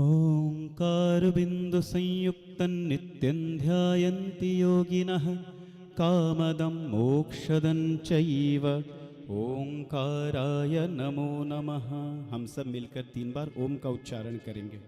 ओंकारबिन्दुसंयुक्तं नित्यं ध्यायन्ति योगिनः कामदं मोक्षदं चैव ओंकाराय नमो नमः। हम सब मिलकर 3 बार ओम का उच्चारण करेंगे।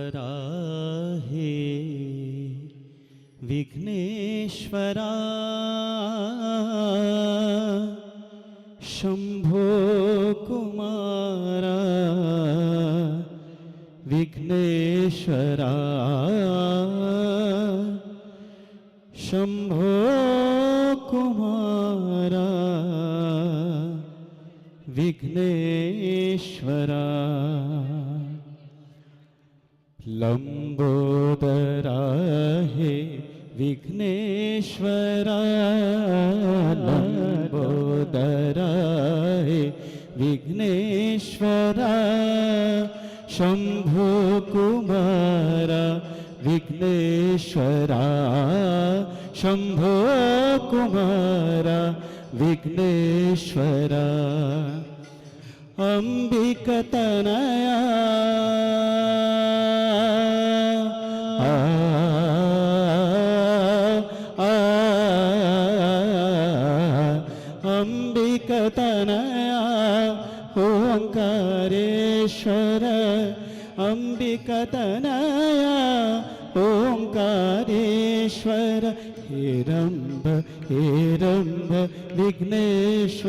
लंबोदराहे विघ्नेश्वरा शंभो कुमारा विघ्नेश्वरा शंभो कुमारा विघ्नेश्वरा लंबोदरा हे विघ्नेश्वरा लंबोदरा हे विघ्नेश्वरा शंभो कुमारा विघ्नेश्वरा शंभो कुमारा विघ्नेश्वरा अंबिकतनया अंबिकतनया ओंकारेश्वर अंबिकतनया ओंकारेश्वर हेरंब हेरंब विघ्नेश्वराय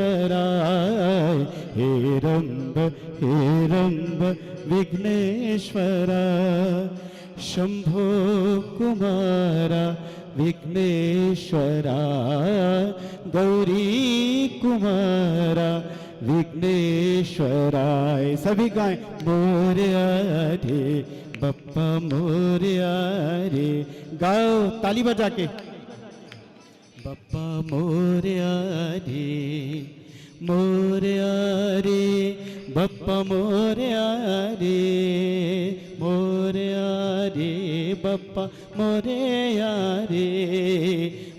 हेरंब हेरंब विघ्नेश्वरा शंभो कुमारा विघ्नेश्वरा गौरी कुमारा विघ्नेश्वराय। सभी गाएं मोरया रे बप्पा मोरया रे, गाओ ताली बजा के। बप्पा मोरया रे मोरया रे बप्पा मोरया रे मोरया रे बप्पा मोरया रे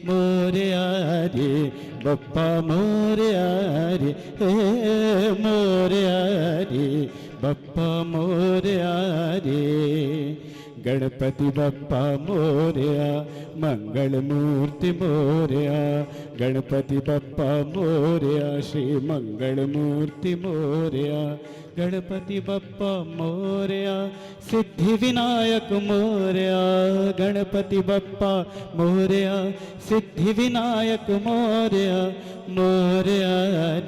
मोरया रे बप्पा मोरया रे मोरया रे बप्पा मोरया रे। गणपति बप्पा मोरया मंगल मूर्ति मोरया गणपति बप्पा मोरया श्री मंगल मूर्ति मोरया गणपति बप्पा मोरया सिद्धि विनायक मोरया गणपति बप्पा मोरया सिद्धि विनायक मोरया मोरया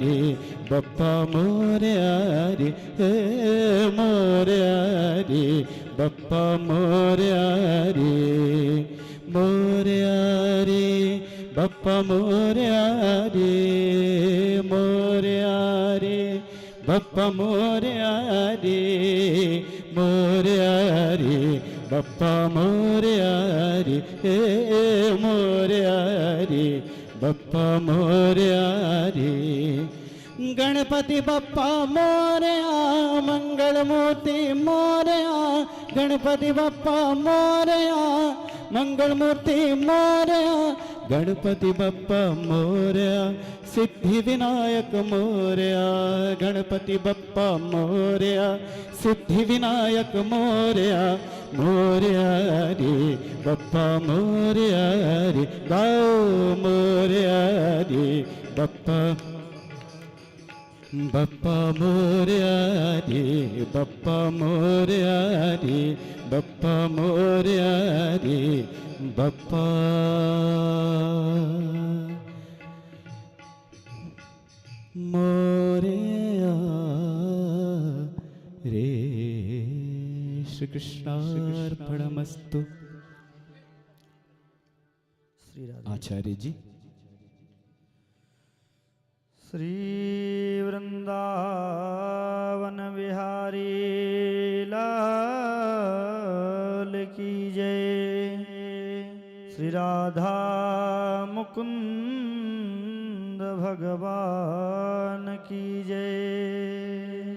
रे बप्पा मोरया रे मोरया रे बप्पा मोरया रे मोरया रे बप्पा मोरया रे मोरया रे बप्पा मोरया रे मोरया रे बप्पा मोरया रे मोरया रे बप्पा मोरया रे। गणपति बप्पा मोरया मंगल मूर्ति मोरया गणपति बप्पा मोरया मंगल मूर्ति मोरया गणपति बप्पा मोरया सिद्धि विनायक मोरया गणपति बप्पा मोरया सिद्धि विनायक मोरया मोरया रे बप्पा मोरया रे गाओ मोरया रे बप्पा बप्पा मोरया रे बप्पा मोरया रे बप्पा मोरया रे बप्पा मोरया रे। श्री कृष्णार्पणमस्तु। आचार्य जी। श्री वृंदावन बिहारी लाल की जय। श्री राधा मुकुंद भगवान की जय।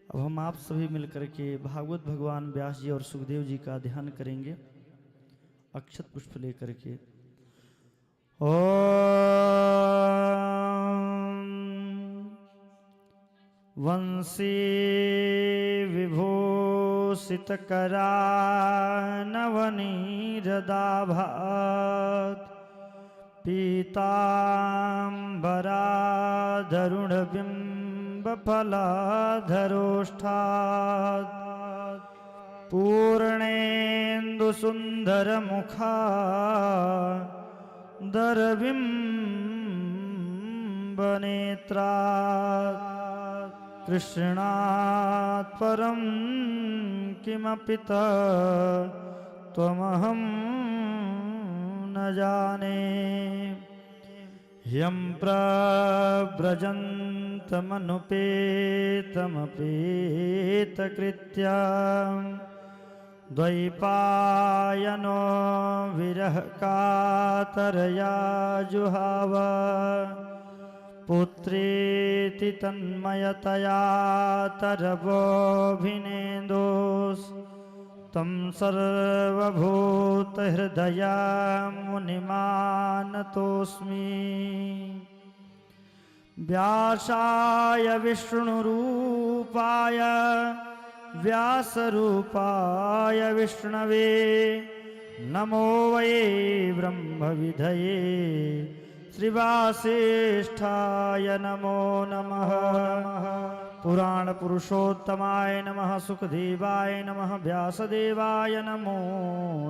अब हम आप सभी मिलकर के भागवत भगवान व्यास जी और सुखदेव जी का ध्यान करेंगे अक्षत पुष्प लेकर के। ओम वंशी विभूषित करा नवनीरदाभात पीताम्बराधरुण बिम्बफलाधरोष्ठात् पूर्णेन्दु सुंदर मुखा दरबिम्बनेत्रात् कृष्णात् परं किमपि त्वमहं न जाने। यं प्रव्रजन्तमनुपेतमपेतकृत्यं द्वैपायनो विरह कातरया जुहाव पुत्रेति तन्मयतया तरवोऽभिनेदोस् तं सर्वभूतहृदयं मुनिमानतोऽस्मि। व्यासाय विष्णुरूपाय व्यासरूपाय विष्णवे नमो वै ब्रह्मविधये श्रीवासिष्ठाय नमो नमः। पुराण पुरुषोत्तमाय नमः। सुखदेवाय नमः। व्यासदेवाय नमो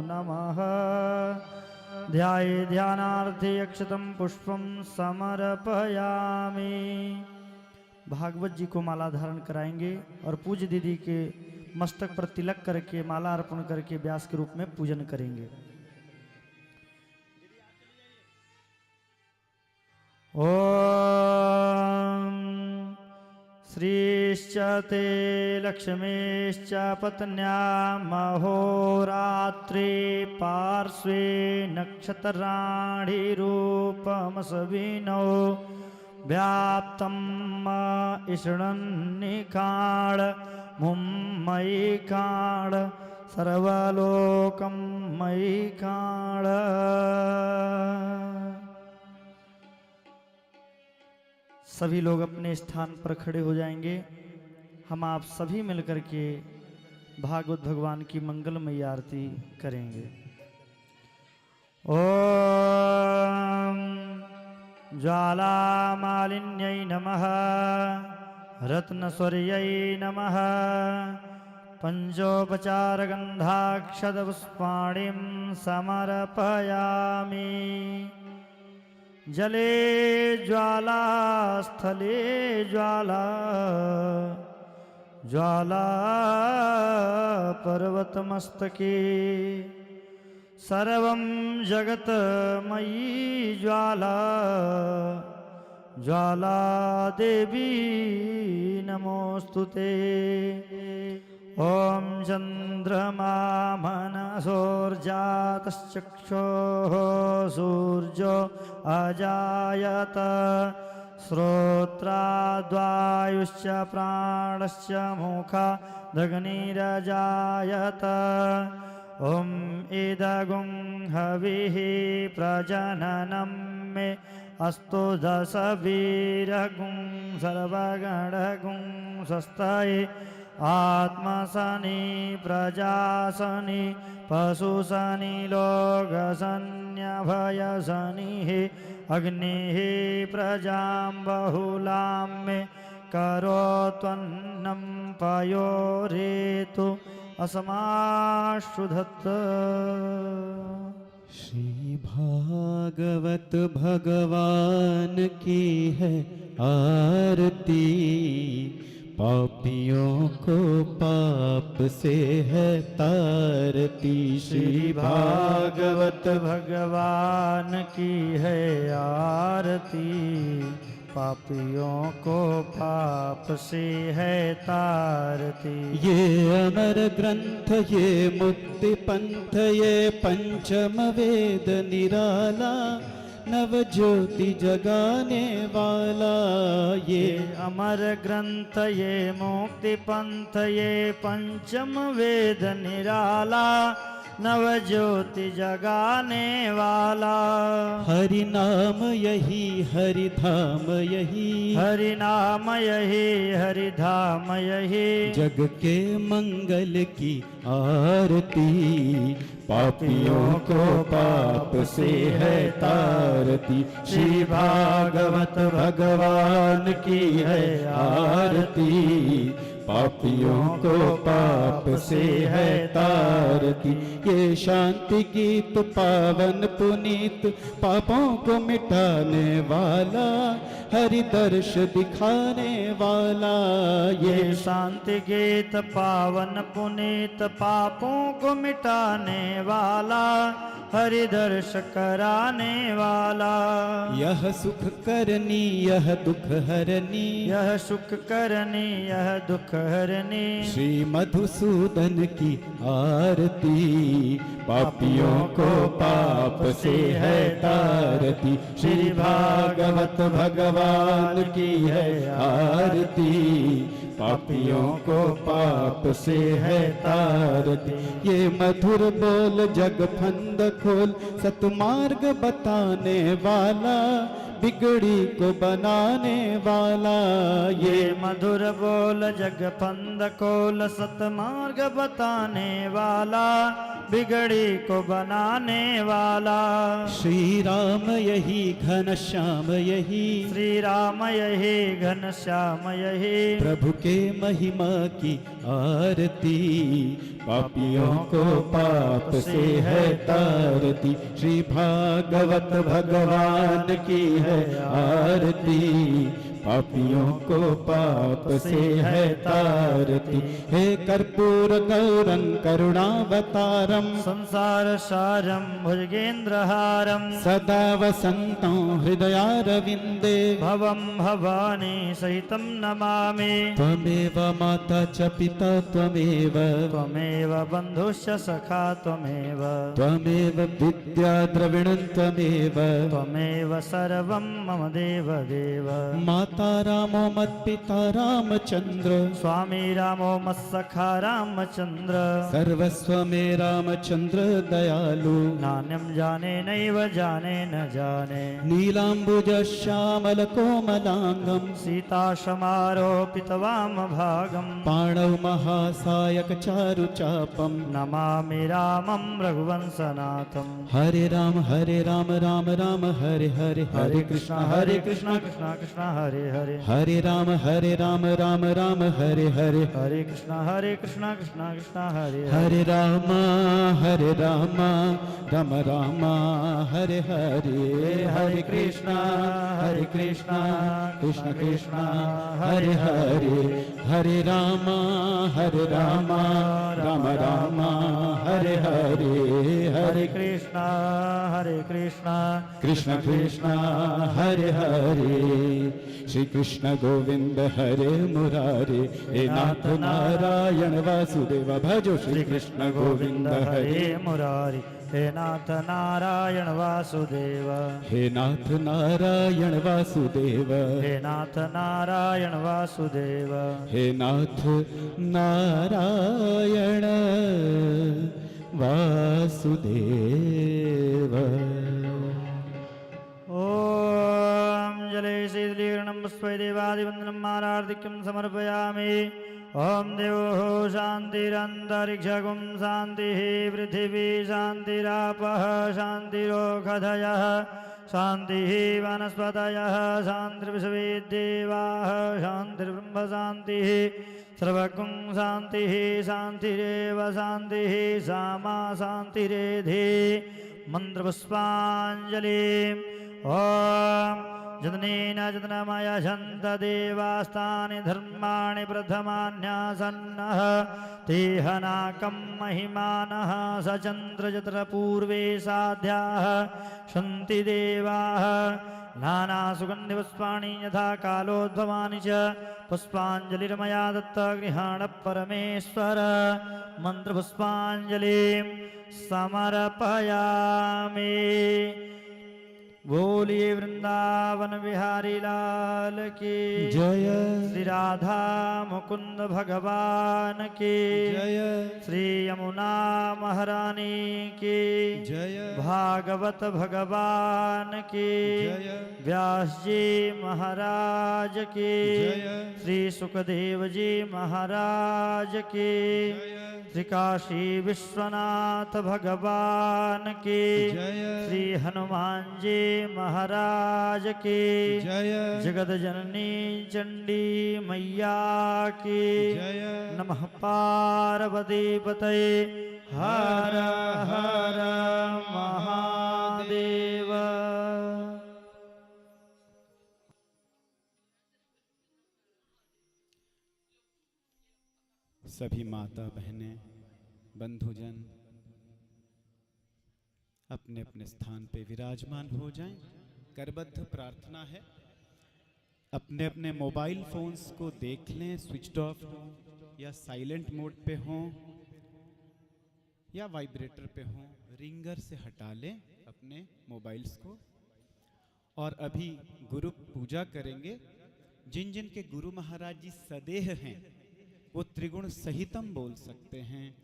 नमः। ध्याये ध्यानार्थे अक्षतं पुष्पं समर्पयामि। भागवत जी को माला धारण कराएंगे और पूज्य दीदी के मस्तक पर तिलक करके माला अर्पण करके व्यास के रूप में पूजन करेंगे। ओम श्रीश्च ते लक्ष्मीश्च पत्न्यां महोरात्रे पार्श्वे नक्षत्राणि रूपमसविनो व्याप्तं इषणन्निकाळ मुम्मयि काळ सर्वलोकं मयि काळ। सभी लोग अपने स्थान पर खड़े हो जाएंगे। हम आप सभी मिलकर के भागवत भगवान की मंगलमयी आरती करेंगे। ओम ज्वालामालिन्यै नमः। रत्नस्वर्यै नमः। पंचोपचारगन्धाक्षतपुष्पाणिं समर्पयामि। जले ज्वाला स्थले ज्वाला ज्वाला पर्वतमस्तके सर्वं जगतमयी ज्वाला ज्वाला देवी नमोस्तुते। ओम चंद्रमा मनसोर्जातश्चक्षुः सूर्यो अजायत श्रोत्राद्वायुश्च प्राणश्च मुखादग्निरजायत। ओम इदगुं हविः प्रजननं मे अस्तु दशवीरगुं सर्वगणगुं स्वस्ति आत्मसनि प्रजासनि पशुसनि लोकसन्यभयसनिः अग्निः प्रजां बहुलां मे करोत्वन्नं पयोरेतु अस्माशुधत्। श्री भागवत भगवान की है आरती, पापियों को पाप से है तारती। श्री भागवत भगवान की है आरती, पापियों को पाप से है तारती। ये अमर ग्रंथ ये मुक्ति पंथ ये पंचम वेद निराला, नव ज्योति जगाने वाला ये अमर ग्रंथ ये मुक्ति पंथ ये पंचम वेद निराला नव ज्योति जगाने वाला। हरि नाम यही हरि धाम यही हरि नाम यही हरि धाम यही जग के मंगल की आरती पापियों को पाप से है तारती श्री भागवत भगवान की है आरती पापियों को पाप से है तारती ये शांति गीत पावन पुनीत पापों को मिटाने वाला हरि दर्श दिखाने वाला ये शांति गीत पावन पुनीत पापों को मिटाने वाला हरि दर्श कराने वाला। यह सुख करनी यह दुख हरनी यह सुख करनी यह दुख हरनी श्री मधुसूदन की आरती पापियों को पाप से है तारती श्री भागवत भगवान की है आरती पापियों को पाप से है तारती ये मधुर बोल जग फंद खोल सतमार्ग बताने वाला बिगड़ी को बनाने वाला ये मधुर बोल जग फंद खोल सतमार्ग बताने वाला बिगड़ी को बनाने वाला। श्री राम यही घन श्याम यही श्री राम यही घन श्याम यही प्रभु के महिमा की आरती पापियों को पाप से है तारती श्री भागवत भगवान की है आरती पापियों को पाप से है तारती हे कर्पूर गौरं करुणावतारम संसार सारम भुजगेन्द्रहारम सदा वसन्तं हृदयारविन्दे भवम भवानी सहितं नमामि। त्वमेव माता च पिता त्वमेव त्वमेव बन्धुश्च सखा त्वमेव त्वमेव विद्या द्रविणं त्वमेव त्वमेव सर्वं मम देव देव। माता रामो मत्पिता रामचंद्र स्वामी रामो मत्सखा रामचंद्र सर्वस्व में रामचंद्र दयालु नान्यं जाने नैव जाने न जाने नीलांबुज श्यामल कोमलांगम सीता समारोपितवाम भागम पाणौ महासायक चारु चापम नमामि रामं रघुवंशनाथम। हरे राम राम राम हरे हरे हरे कृष्ण कृष्ण कृष्ण हरे हरे हरे राम राम राम हरे हरे हरे कृष्ण कृष्ण कृष्ण हरे हरे राम राम राम हरे हरे हरे कृष्ण कृष्ण कृष्ण हरे हरे हरे राम राम राम हरे हरे हरे कृष्ण कृष्ण कृष्ण हरे हरे श्री कृष्ण गोविंद हरे मुरारे हे नाथ नारायण वासुदेव भजो श्री कृष्ण गोविंद हरे मुरारी हे नाथ नारायण वासुदेव हे नाथ नारायण वासुदेव हे नाथ नारायण वासुदेव हे नाथ नारायण वासुदेव। ओम जले शीतलीकरणं पुष्पै देवादिवन्दनं मारार्धिक्यं समर्पयामि। ओम देवो शान्तिरन्तरिक्षगुं शान्तिः पृथिवी शान्तिरापः शान्तिरोषधयः शान्तिः वनस्पतयः शान्तिर्विश्वेदेवाः शान्तिर्ब्रह्म शान्तिः सर्वगुं शान्तिः शान्तिरेव शान्तिः सामा शान्तिरेधि। मन्त्रपुष्पाञ्जलिम् ओम जतनेन जतनमयजन्त देवास्तानि धर्माणि प्रथमान्यासन्नः तेहनाकं महिमानः सचन्द्रजत्रपूर्वे साध्याः सन्ति देवाः नानासुगन्धिपुष्पाणि यथा कालोद्भवानि च पुष्पाञ्जलिर्मया दत्ता गृहाण परमेश्वर। मन्त्रपुष्पाञ्जलिं समर्पयामि। बोलिए वृंदावन बिहारी लाल की जय श्री राधा मुकुंद भगवान की जय श्री यमुना महारानी की जय भागवत भगवान की जय व्यास जी महाराज की जय श्री सुखदेव जी महाराज की श्री काशी विश्वनाथ भगवान की जय श्री हनुमान जी महाराज की जय जगत जननी चंडी मैया की जय नमः पार्वती पतये हर हर महादेव। सभी माता बहनें बंधुजन अपने अपने स्थान पे विराजमान हो जाएं। करबद्ध प्रार्थना है, अपने अपने मोबाइल फोन्स को देख लें, स्विच ऑफ हो या साइलेंट मोड पे हों या वाइब्रेटर पे हों, रिंगर से हटा लें अपने मोबाइल्स को। और अभी गुरु पूजा करेंगे। जिन जिन के गुरु महाराज जी सदेह हैं वो त्रिगुण सहितम बोल सकते हैं।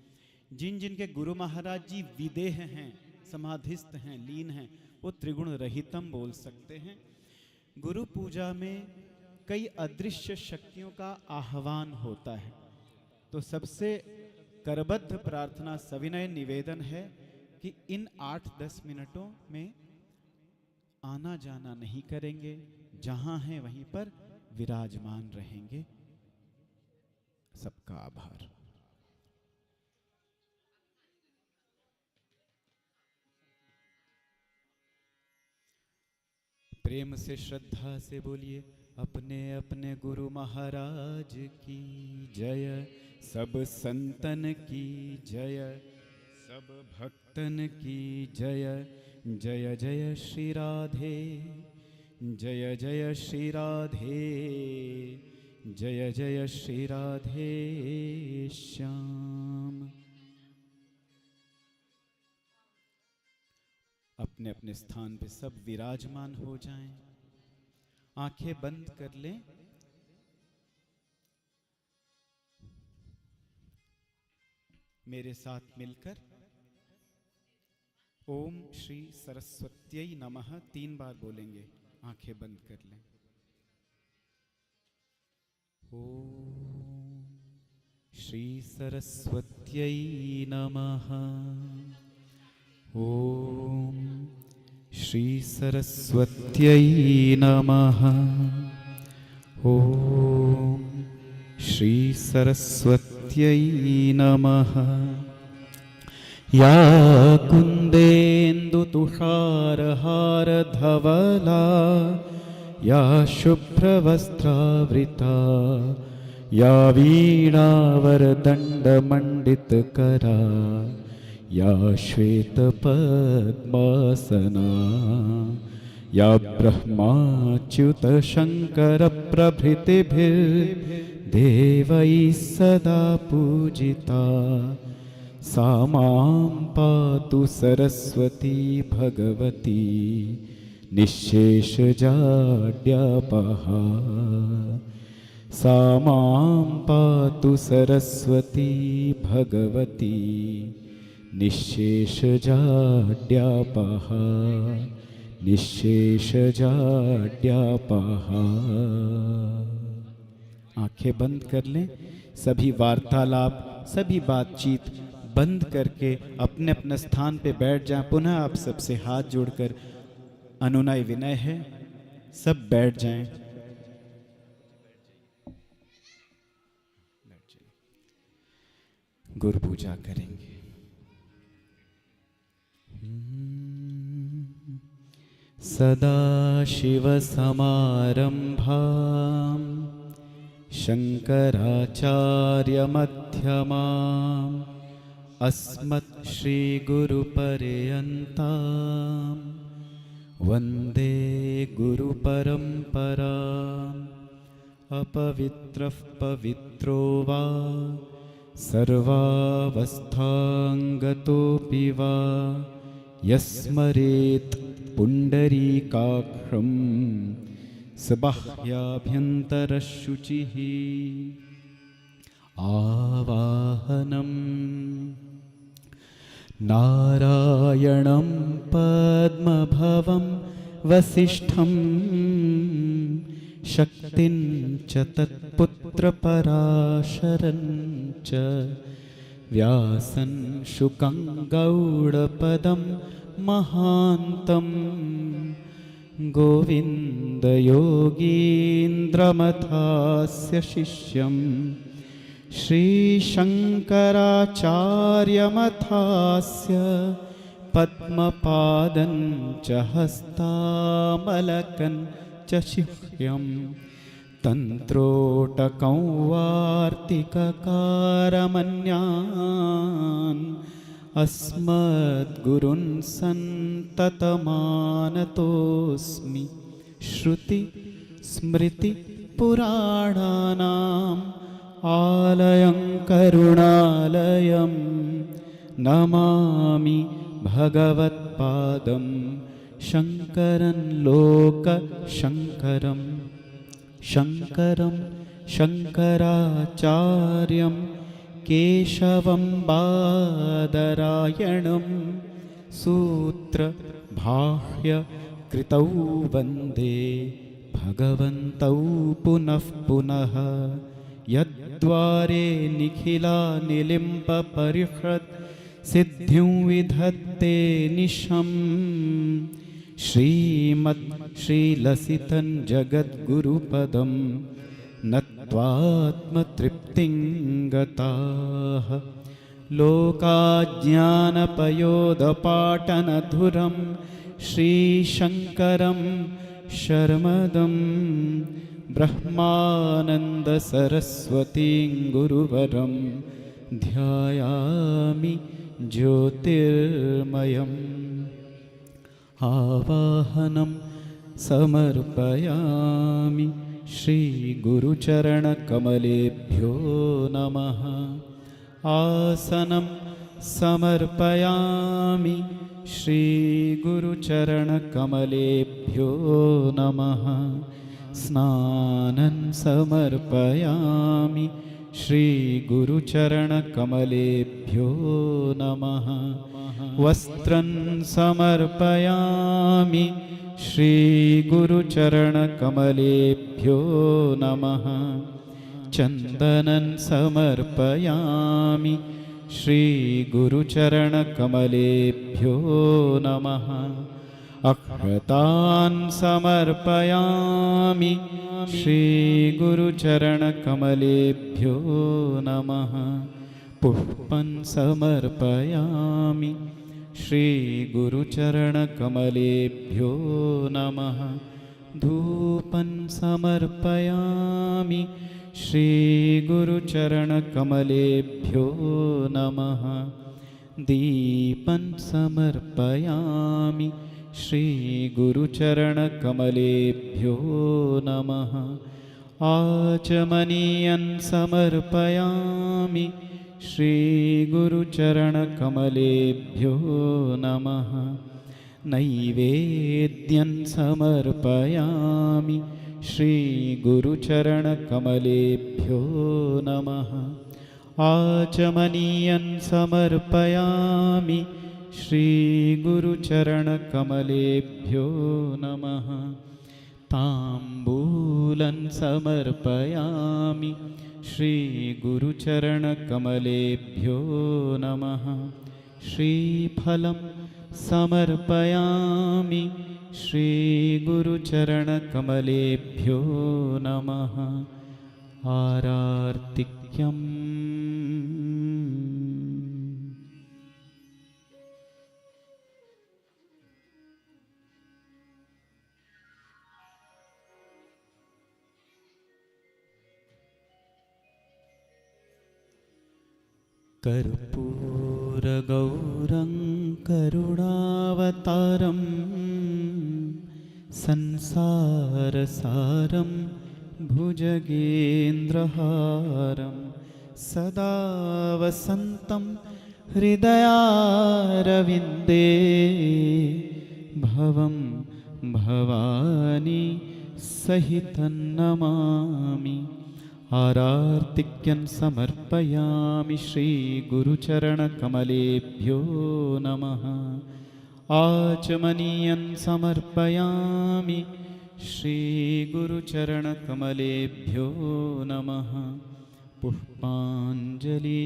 जिन जिन के गुरु महाराज जी विदेह हैं, समाधिस्थ हैं, लीन हैं, वो त्रिगुण रहितम बोल सकते हैं। गुरु पूजा में कई अदृश्य शक्तियों का आह्वान होता है, तो सबसे करबद्ध प्रार्थना सविनय निवेदन है कि इन 8-10 मिनटों में आना जाना नहीं करेंगे, जहां हैं वहीं पर विराजमान रहेंगे। सबका आभार। प्रेम से श्रद्धा से बोलिए अपने अपने गुरु महाराज की जय, सब संतन की जय, सब भक्तन की जय। जय जय श्री राधे, जय जय श्री राधे, जय जय श्री राधे श्याम। अपने अपने स्थान पे सब विराजमान हो जाएं, आंखें बंद कर लें। मेरे साथ मिलकर ओम श्री सरस्वत्यै नमः 3 बार बोलेंगे। आंखें बंद कर लें। ओम श्री सरस्वत्यै नमः। ओम श्री सरस्वत्यै नमः। ओम श्री सरस्वत्यै नमः। या कुन्देन्दु तुषारहार धवला, या शुभ्रवस्त्रावृता, या वीणावरदण्डमण्डितकरा, या श्वेतपद्मासना, या ब्रह्माच्युतशङ्करप्रभृतिभिर्देवैः सदा पूजिता, सा मां पातु सरस्वती भगवती निःशेषजाड्यापहा। सा मां पातु सरस्वती भगवती निःशेषजाड्यापहा, निःशेषजाड्यापहा। आंखें बंद कर लें। सभी वार्तालाप, सभी बातचीत बंद करके अपने अपने स्थान पे बैठ जाएं। पुनः आप सबसे हाथ जोड़कर अनुनय विनय है, सब बैठ जाएं। गुरु पूजा करेंगे। सदाशिव समारंभां शंकराचार्य मध्यमाम् अस्मत् श्री गुरुपर्यन्तां वन्दे गुरुपरम्पराम्। अपवित्रः पवित्रो वा सर्वावस्थां गतोऽपि वा यस्मरेत् पुण्डरीकाक्षं सबाह्याभ्यन्तरशुचिः आवाहनं नारायणं पद्मभवं वसिष्ठं शक्तिं च तत्पुत्रपराशरं च व्यासं शुकं गौडपदं महान्तं गोविन्दयोगीन्द्रमथास्य शिष्यं श्रीशङ्कराचार्यमथास्य पद्मपादं च हस्तामलकं च शिष्यं तन्त्रोटकं वार्तिककारमन्यान् अस्मद्गुरून् सन्ततमानतोऽस्मि श्रुति स्मृति पुराणानाम् आलयं करुणालयं नमामि भगवत्पादं शङ्करं लोकशङ्करं शङ्करं शङ्कराचार्यं केशवं बादरायणं सूत्रभाष्यकृतौ वन्दे भगवन्तौ पुनः पुनः यद्वारे निखिलानिलिम्पपरिषत् सिद्धिं विधत्ते निशं श्रीलसितं जगद्गुरुपदं नत्वात्मतृप्तिं गताः लोकाज्ञानपयोदपाटनधुरं श्रीशङ्करं शर्मदं ब्रह्मानन्दसरस्वतीं गुरुवरं ध्यायामि ज्योतिर्मयम् आवाहनं समर्पयामि श्रीगुरुचरणकमलेभ्यो नमः आसनं समर्पयामि श्रीगुरुचरणकमलेभ्यो नमः स्नानं समर्पयामि श्रीगुरुचरणकमलेभ्यो नमः वस्त्रं समर्पयामि श्रीगुरुचरणकमलेभ्यो नमः चन्दनं समर्पयामि श्रीगुरुचरणकमलेभ्यो नमः अक्षतान् समर्पयामि श्रीगुरुचरणकमलेभ्यो नमः पुष्पं समर्पयामि श्रीगुरुचरणकमलेभ्यो नमः धूपं समर्पयामि श्रीगुरुचरणकमलेभ्यो नमः दीपं समर्पयामि श्रीगुरुचरणकमलेभ्यो नमः आचमनीयं समर्पयामि श्रीगुरुचरणकमलेभ्यो नमः नैवेद्यं समर्पयामि श्रीगुरुचरणकमलेभ्यो नमः आचमनीयं समर्पयामि श्रीगुरुचरणकमलेभ्यो नमः ताम्बूलं समर्पयामि श्रीगुरुचरणकमलेभ्यो नमः श्रीफलं समर्पयामि श्रीगुरुचरणकमलेभ्यो नमः आरार्तिक्यम् कर्पूरगौरं करुणावतारं संसारसारं भुजगेन्द्रहारं सदा वसन्तं हृदयारविन्दे भवं भवानी सहितं नमामि। आरार्तिक्यं समर्पयामि श्रीगुरुचरणकमलेभ्यो नमः। आचमनीयं समर्पयामि श्रीगुरुचरणकमलेभ्यो नमः। पुष्पाञ्जलि।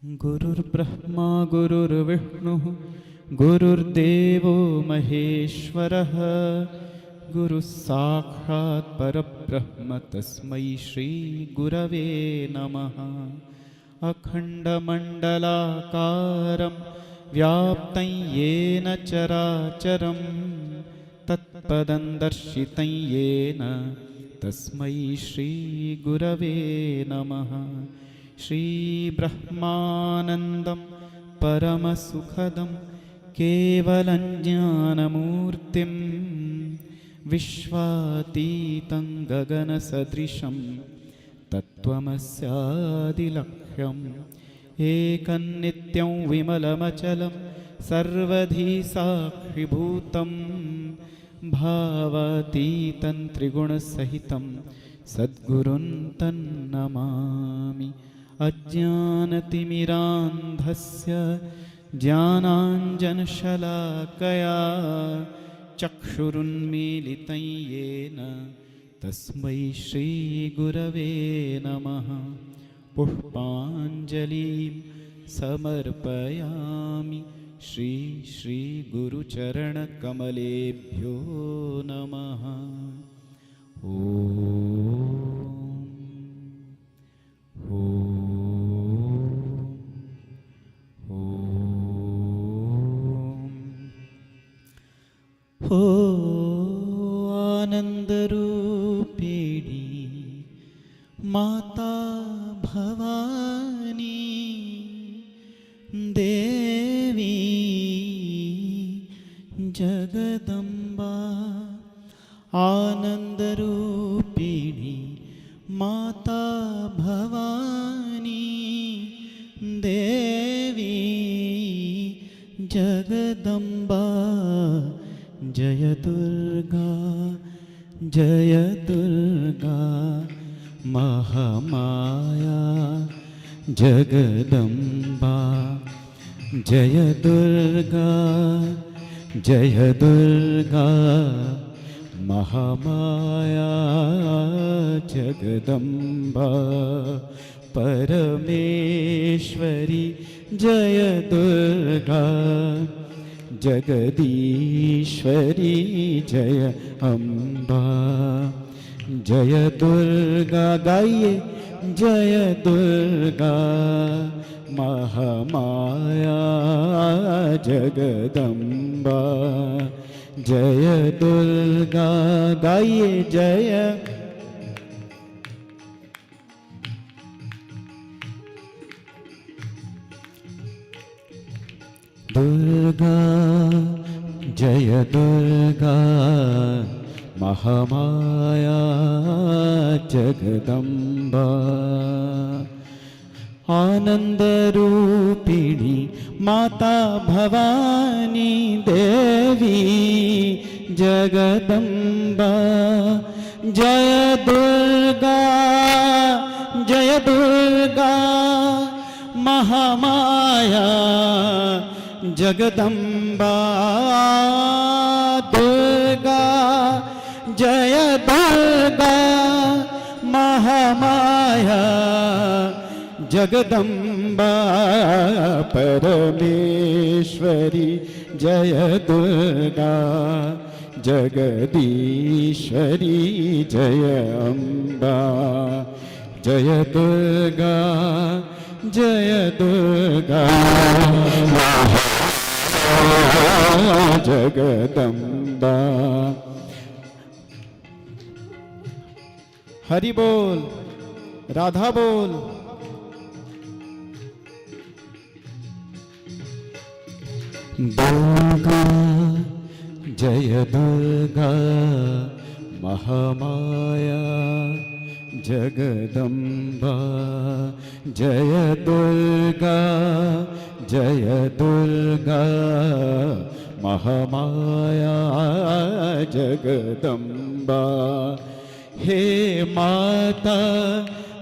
गुरुर्ब्रह्मा गुरुर्विष्णुः गुरुर्देवो महेश्वरः। गुरुस्साक्षात् परब्रह्म तस्मै श्रीगुरवे नमः। अखण्डमण्डलाकारं व्याप्तं येन चराचरं तत्पदं दर्शितं येन तस्मै श्रीगुरवे नमः। श्रीब्रह्मानन्दं परमसुखदं केवलं ज्ञानमूर्तिं विश्वातीतं गगनसदृशं तत्त्वमस्यादिलक्ष्यम् एकं नित्यं विमलमचलं सर्वधी साक्षिभूतं भावातीतं त्रिगुणसहितं सद्गुरुं तन्नमामि। अज्ञानतिमिरान्धस्य ज्ञानाञ्जनशलाकया चक्षुरुन्मीलितं येन तस्मै श्रीगुरवे नमः। पुष्पाञ्जलिं समर्पयामि श्रीगुरुचरणकमलेभ्यो नमः। ॐ हो आनंदरूपिणी माता भवानी देवी जगदम्बा। आनंदरूपिणी माता भवानी देवी जगदम्बा। जय दुर्गा जय दुर्गा महामाया जगदम्बा। जय दुर्गा महामाया जगदम्बा। परमेश्वरी जय दुर्गा जगदीश्वरी जय अम्बा। जय दुर्गा गाइए जय दुर्गा महामाया जगदम्बा। जय दुर्गा गाइए जय दुर्गा। जय दुर्गा महामाया जगदम्बा। आनंदरूपिणी माता भवानी देवी जगदम्बा। जय दुर्गा महामाया जगदम्बा। दुर्गा जय दुर्गा महामाया जगदम्बा। परमेश्वरी जय दुर्गा जगदीश्वरी जय अम्बा। जय दुर्गा जगदम्बा। हरि बोल राधा बोल। दुर्गा जय दुर्गा महामाया जगदम्बा। जय दुर्गा जय दुर्गा महामाया जगदम्बा। हे माता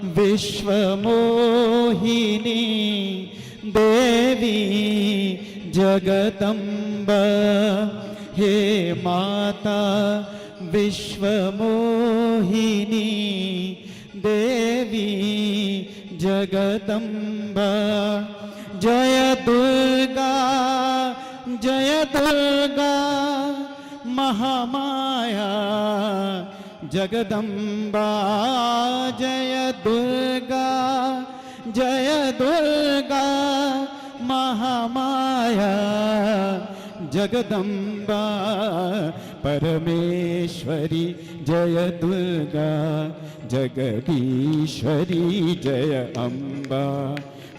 विश्वमोहिनी देवी जगदम्बा। हे माता विश्वमोहिनी देवी जगदम्बा। जय दुर्गा महामाया जगदम्बा। जय दुर्गा महामाया जगदम्बा। परमेश्वरी जय दुर्गा जगदीश्वरी जय अम्बा।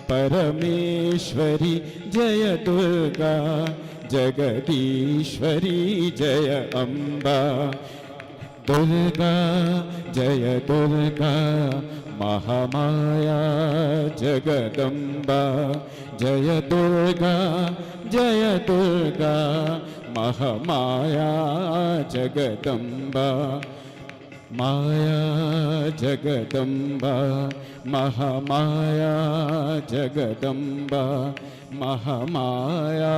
परमेश्वरी जय दुर्गा जगदीश्वरी जय अम्बा। दुर्गा जय दुर्गा महामाया जगदम्बा। जय दुर्गा महामाया जगदम्बा। माया जगदम्बा महामाया जगदम्बा। महामाया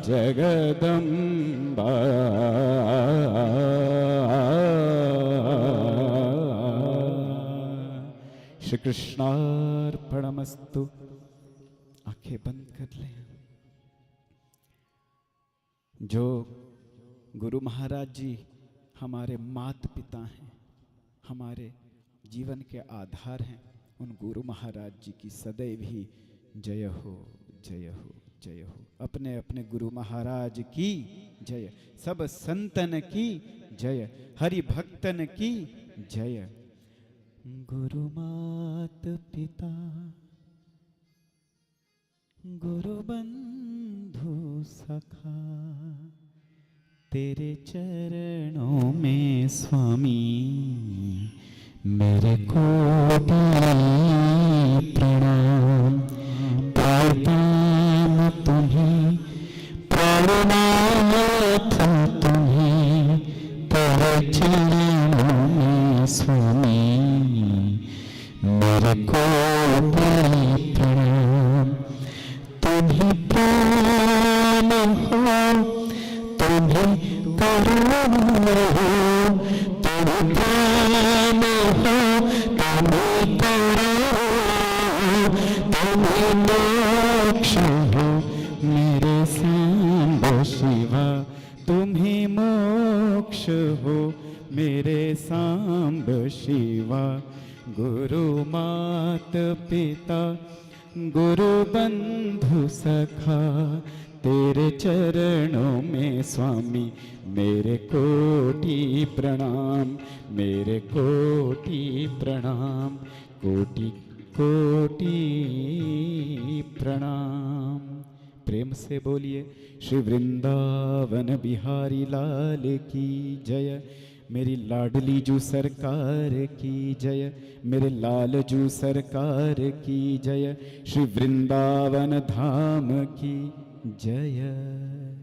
जगदम्बा। श्री कृष्णार्पणमस्तु। आंखें बंद कर लें। जो गुरु महाराज जी हमारे माता पिता हैं, हमारे जीवन के आधार हैं, उन गुरु महाराज जी की सदैव ही जय हो जय हो जय हो। अपने अपने गुरु महाराज की जय। सब संतन की जय। हरि भक्तन की जय। गुरु मात पिता गुरु बंधु सखा, तेरे चरणों में स्वामी मेरे कोटि प्रणाम। प्रणाम तुम्हें प्रणानाथ तुम्हें, तेरे चरणों में स्वामी मेरे कोटि प्रणाम। तुम्हें प्राण हो, तुम्हें करुण हो, तुम्हें प्राण हो, तुम्हें करुण, तुम्हें मोक्ष हो मेरे सांब शिवा। तुम्हें मोक्ष हो मेरे सांब शिवा। गुरु मात पिता गुरु बंधु सखा, तेरे चरणों में स्वामी मेरे कोटि प्रणाम। मेरे कोटि प्रणाम। कोटि कोटि प्रणाम। प्रेम से बोलिए श्री वृंदावन बिहारी लाल की जय। मेरी लाडली जू सरकार की जय। मेरे लाल जू सरकार की जय। श्री वृंदावन धाम की जय।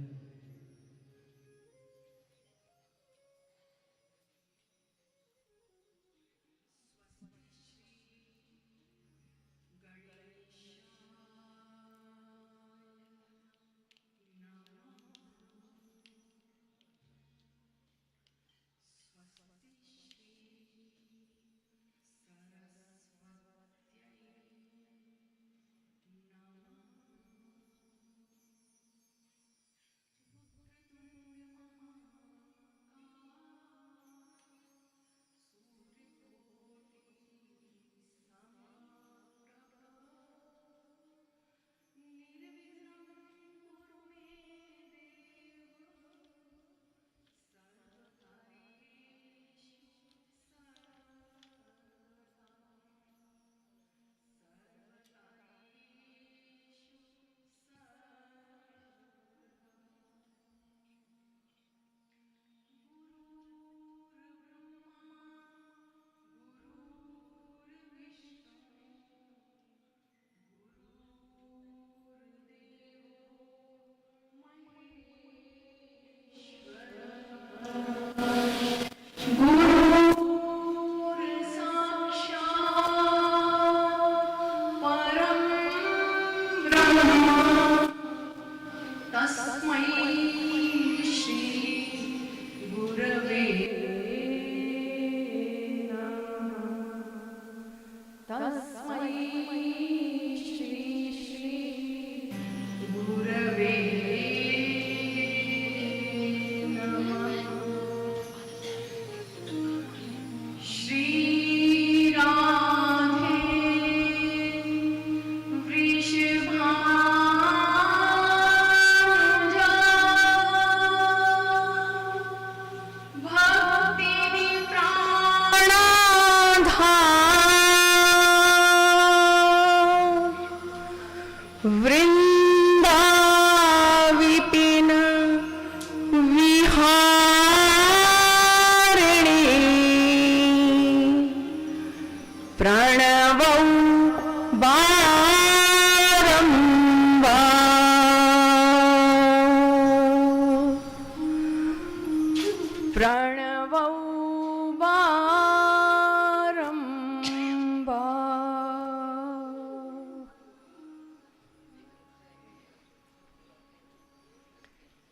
प्रणवौ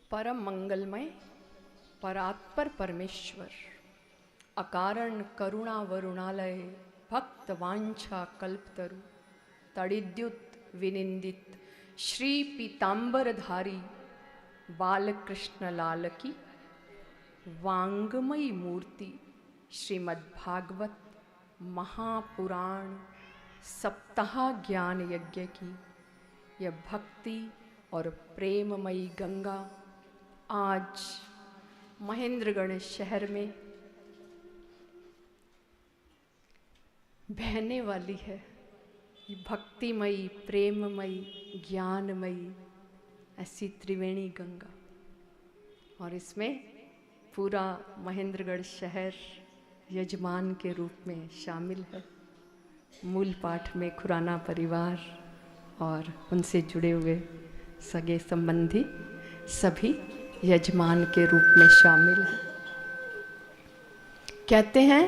परम मंगलमय परात्पर परमेश्वर अकारण करुणा वरुणालय भक्त वांछा कल्पतरु तड़िद्युत विनिंदित श्री पीतांबरधारी बालकृष्ण लाल की वांगमयी मूर्ति श्रीमद्भागवत महापुराण सप्ताह ज्ञान यज्ञ की यह भक्ति और प्रेममयी गंगा आज महेंद्रगढ़ शहर में बहने वाली है। ये भक्तिमयी, प्रेममयी, ज्ञानमयी ऐसी त्रिवेणी गंगा, और इसमें पूरा महेंद्रगढ़ शहर यजमान के रूप में शामिल है। मूल पाठ में खुराना परिवार और उनसे जुड़े हुए सगे संबंधी सभी यजमान के रूप में शामिल हैं। कहते हैं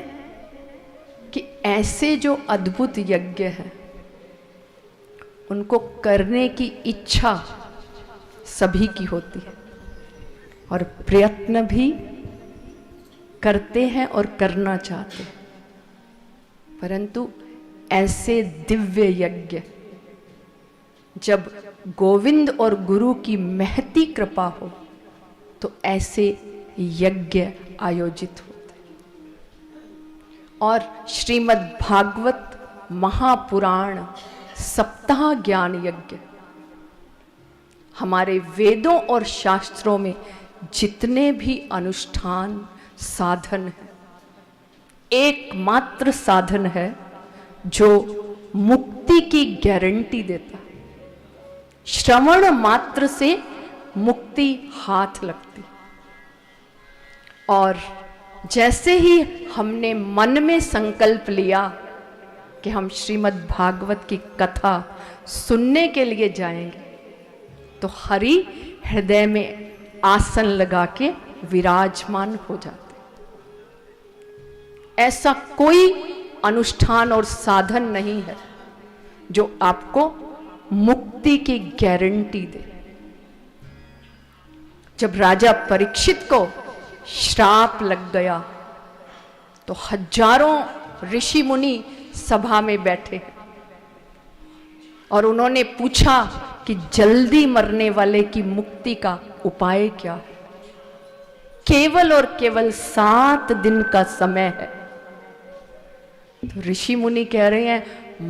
कि ऐसे जो अद्भुत यज्ञ हैं उनको करने की इच्छा सभी की होती है और प्रयत्न भी करते हैं और करना चाहते हैं, परंतु ऐसे दिव्य यज्ञ जब गोविंद और गुरु की महती कृपा हो तो ऐसे यज्ञ आयोजित होते हैं। और श्रीमद् भागवत महापुराण सप्ताह ज्ञान यज्ञ हमारे वेदों और शास्त्रों में जितने भी अनुष्ठान साधन है, एकमात्र साधन है जो मुक्ति की गारंटी देता है। श्रवण मात्र से मुक्ति हाथ लगती, और जैसे ही हमने मन में संकल्प लिया कि हम श्रीमद् भागवत की कथा सुनने के लिए जाएंगे, तो हरि हृदय में आसन लगा के विराजमान हो जाते। ऐसा कोई अनुष्ठान और साधन नहीं है जो आपको मुक्ति की गारंटी दे। जब राजा परीक्षित को श्राप लग गया तो हजारों ऋषि मुनि सभा में बैठे और उन्होंने पूछा कि जल्दी मरने वाले की मुक्ति का उपाय क्या है। केवल और केवल 7 दिन का समय है। तो ऋषि मुनि कह रहे हैं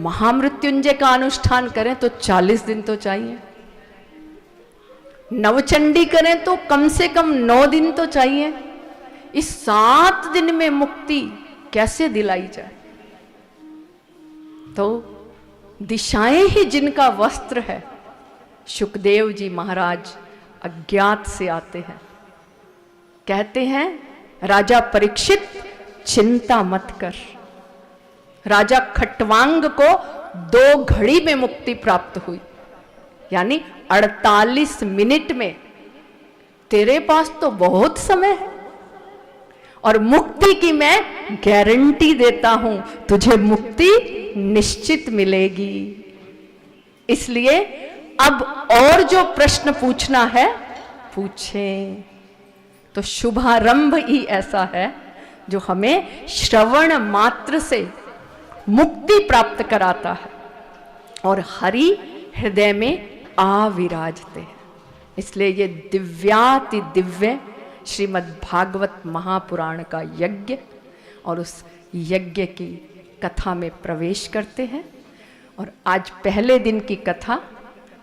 महामृत्युंजय का अनुष्ठान करें तो 40 दिन तो चाहिए, नवचंडी करें तो कम से कम 9 दिन तो चाहिए। इस 7 दिन में मुक्ति कैसे दिलाई जाए? तो दिशाएं ही जिनका वस्त्र है, शुकदेव जी महाराज अज्ञात से आते हैं, कहते हैं राजा परीक्षित चिंता मत कर। राजा खटवांग को 2 घड़ी में मुक्ति प्राप्त हुई, यानी 48 मिनट में। तेरे पास तो बहुत समय है और मुक्ति की मैं गारंटी देता हूं, तुझे मुक्ति निश्चित मिलेगी। इसलिए अब और जो प्रश्न पूछना है पूछें। तो शुभारंभ ही ऐसा है जो हमें श्रवण मात्र से मुक्ति प्राप्त कराता है और हरि हृदय में आविराजते हैं। इसलिए ये दिव्याति दिव्य श्रीमद् भागवत महापुराण का यज्ञ, और उस यज्ञ की कथा में प्रवेश करते हैं। और आज पहले दिन की कथा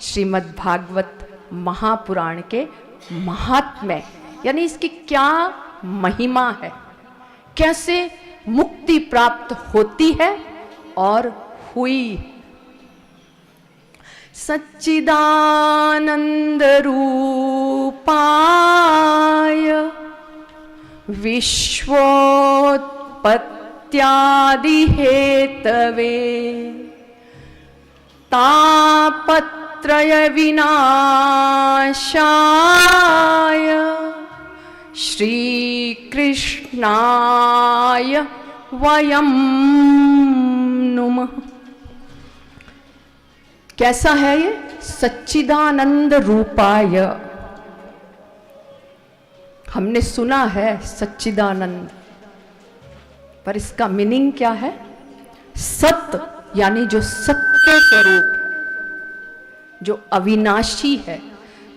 श्रीमद् भागवत महापुराण के महात्म्य, यानी इसकी क्या महिमा है, कैसे मुक्ति प्राप्त होती है और हुई। सच्चिदानंद रूपाय विश्वोत्पत्त्यादि हेतवे तापत्रय विनाशाय श्री कृष्ण कृष्णाय वयं नुमः। कैसा है ये? सच्चिदानंद रूपाय। हमने सुना है सच्चिदानंद, पर इसका मीनिंग क्या है? सत्य, यानी जो सत्य स्वरूप है, जो अविनाशी है,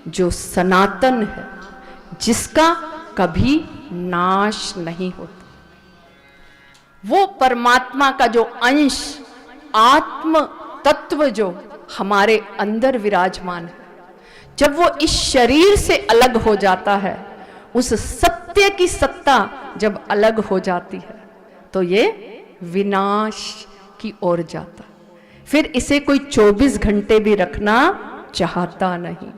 जो सनातन है, जिसका कभी नाश नहीं होता। वो परमात्मा का जो अंश, आत्म तत्व जो हमारे अंदर विराजमान है, जब वो इस शरीर से अलग हो जाता है, उस सत्य की सत्ता जब अलग हो जाती है, तो ये विनाश की ओर जाता। फिर इसे कोई 24 घंटे भी रखना चाहता नहीं।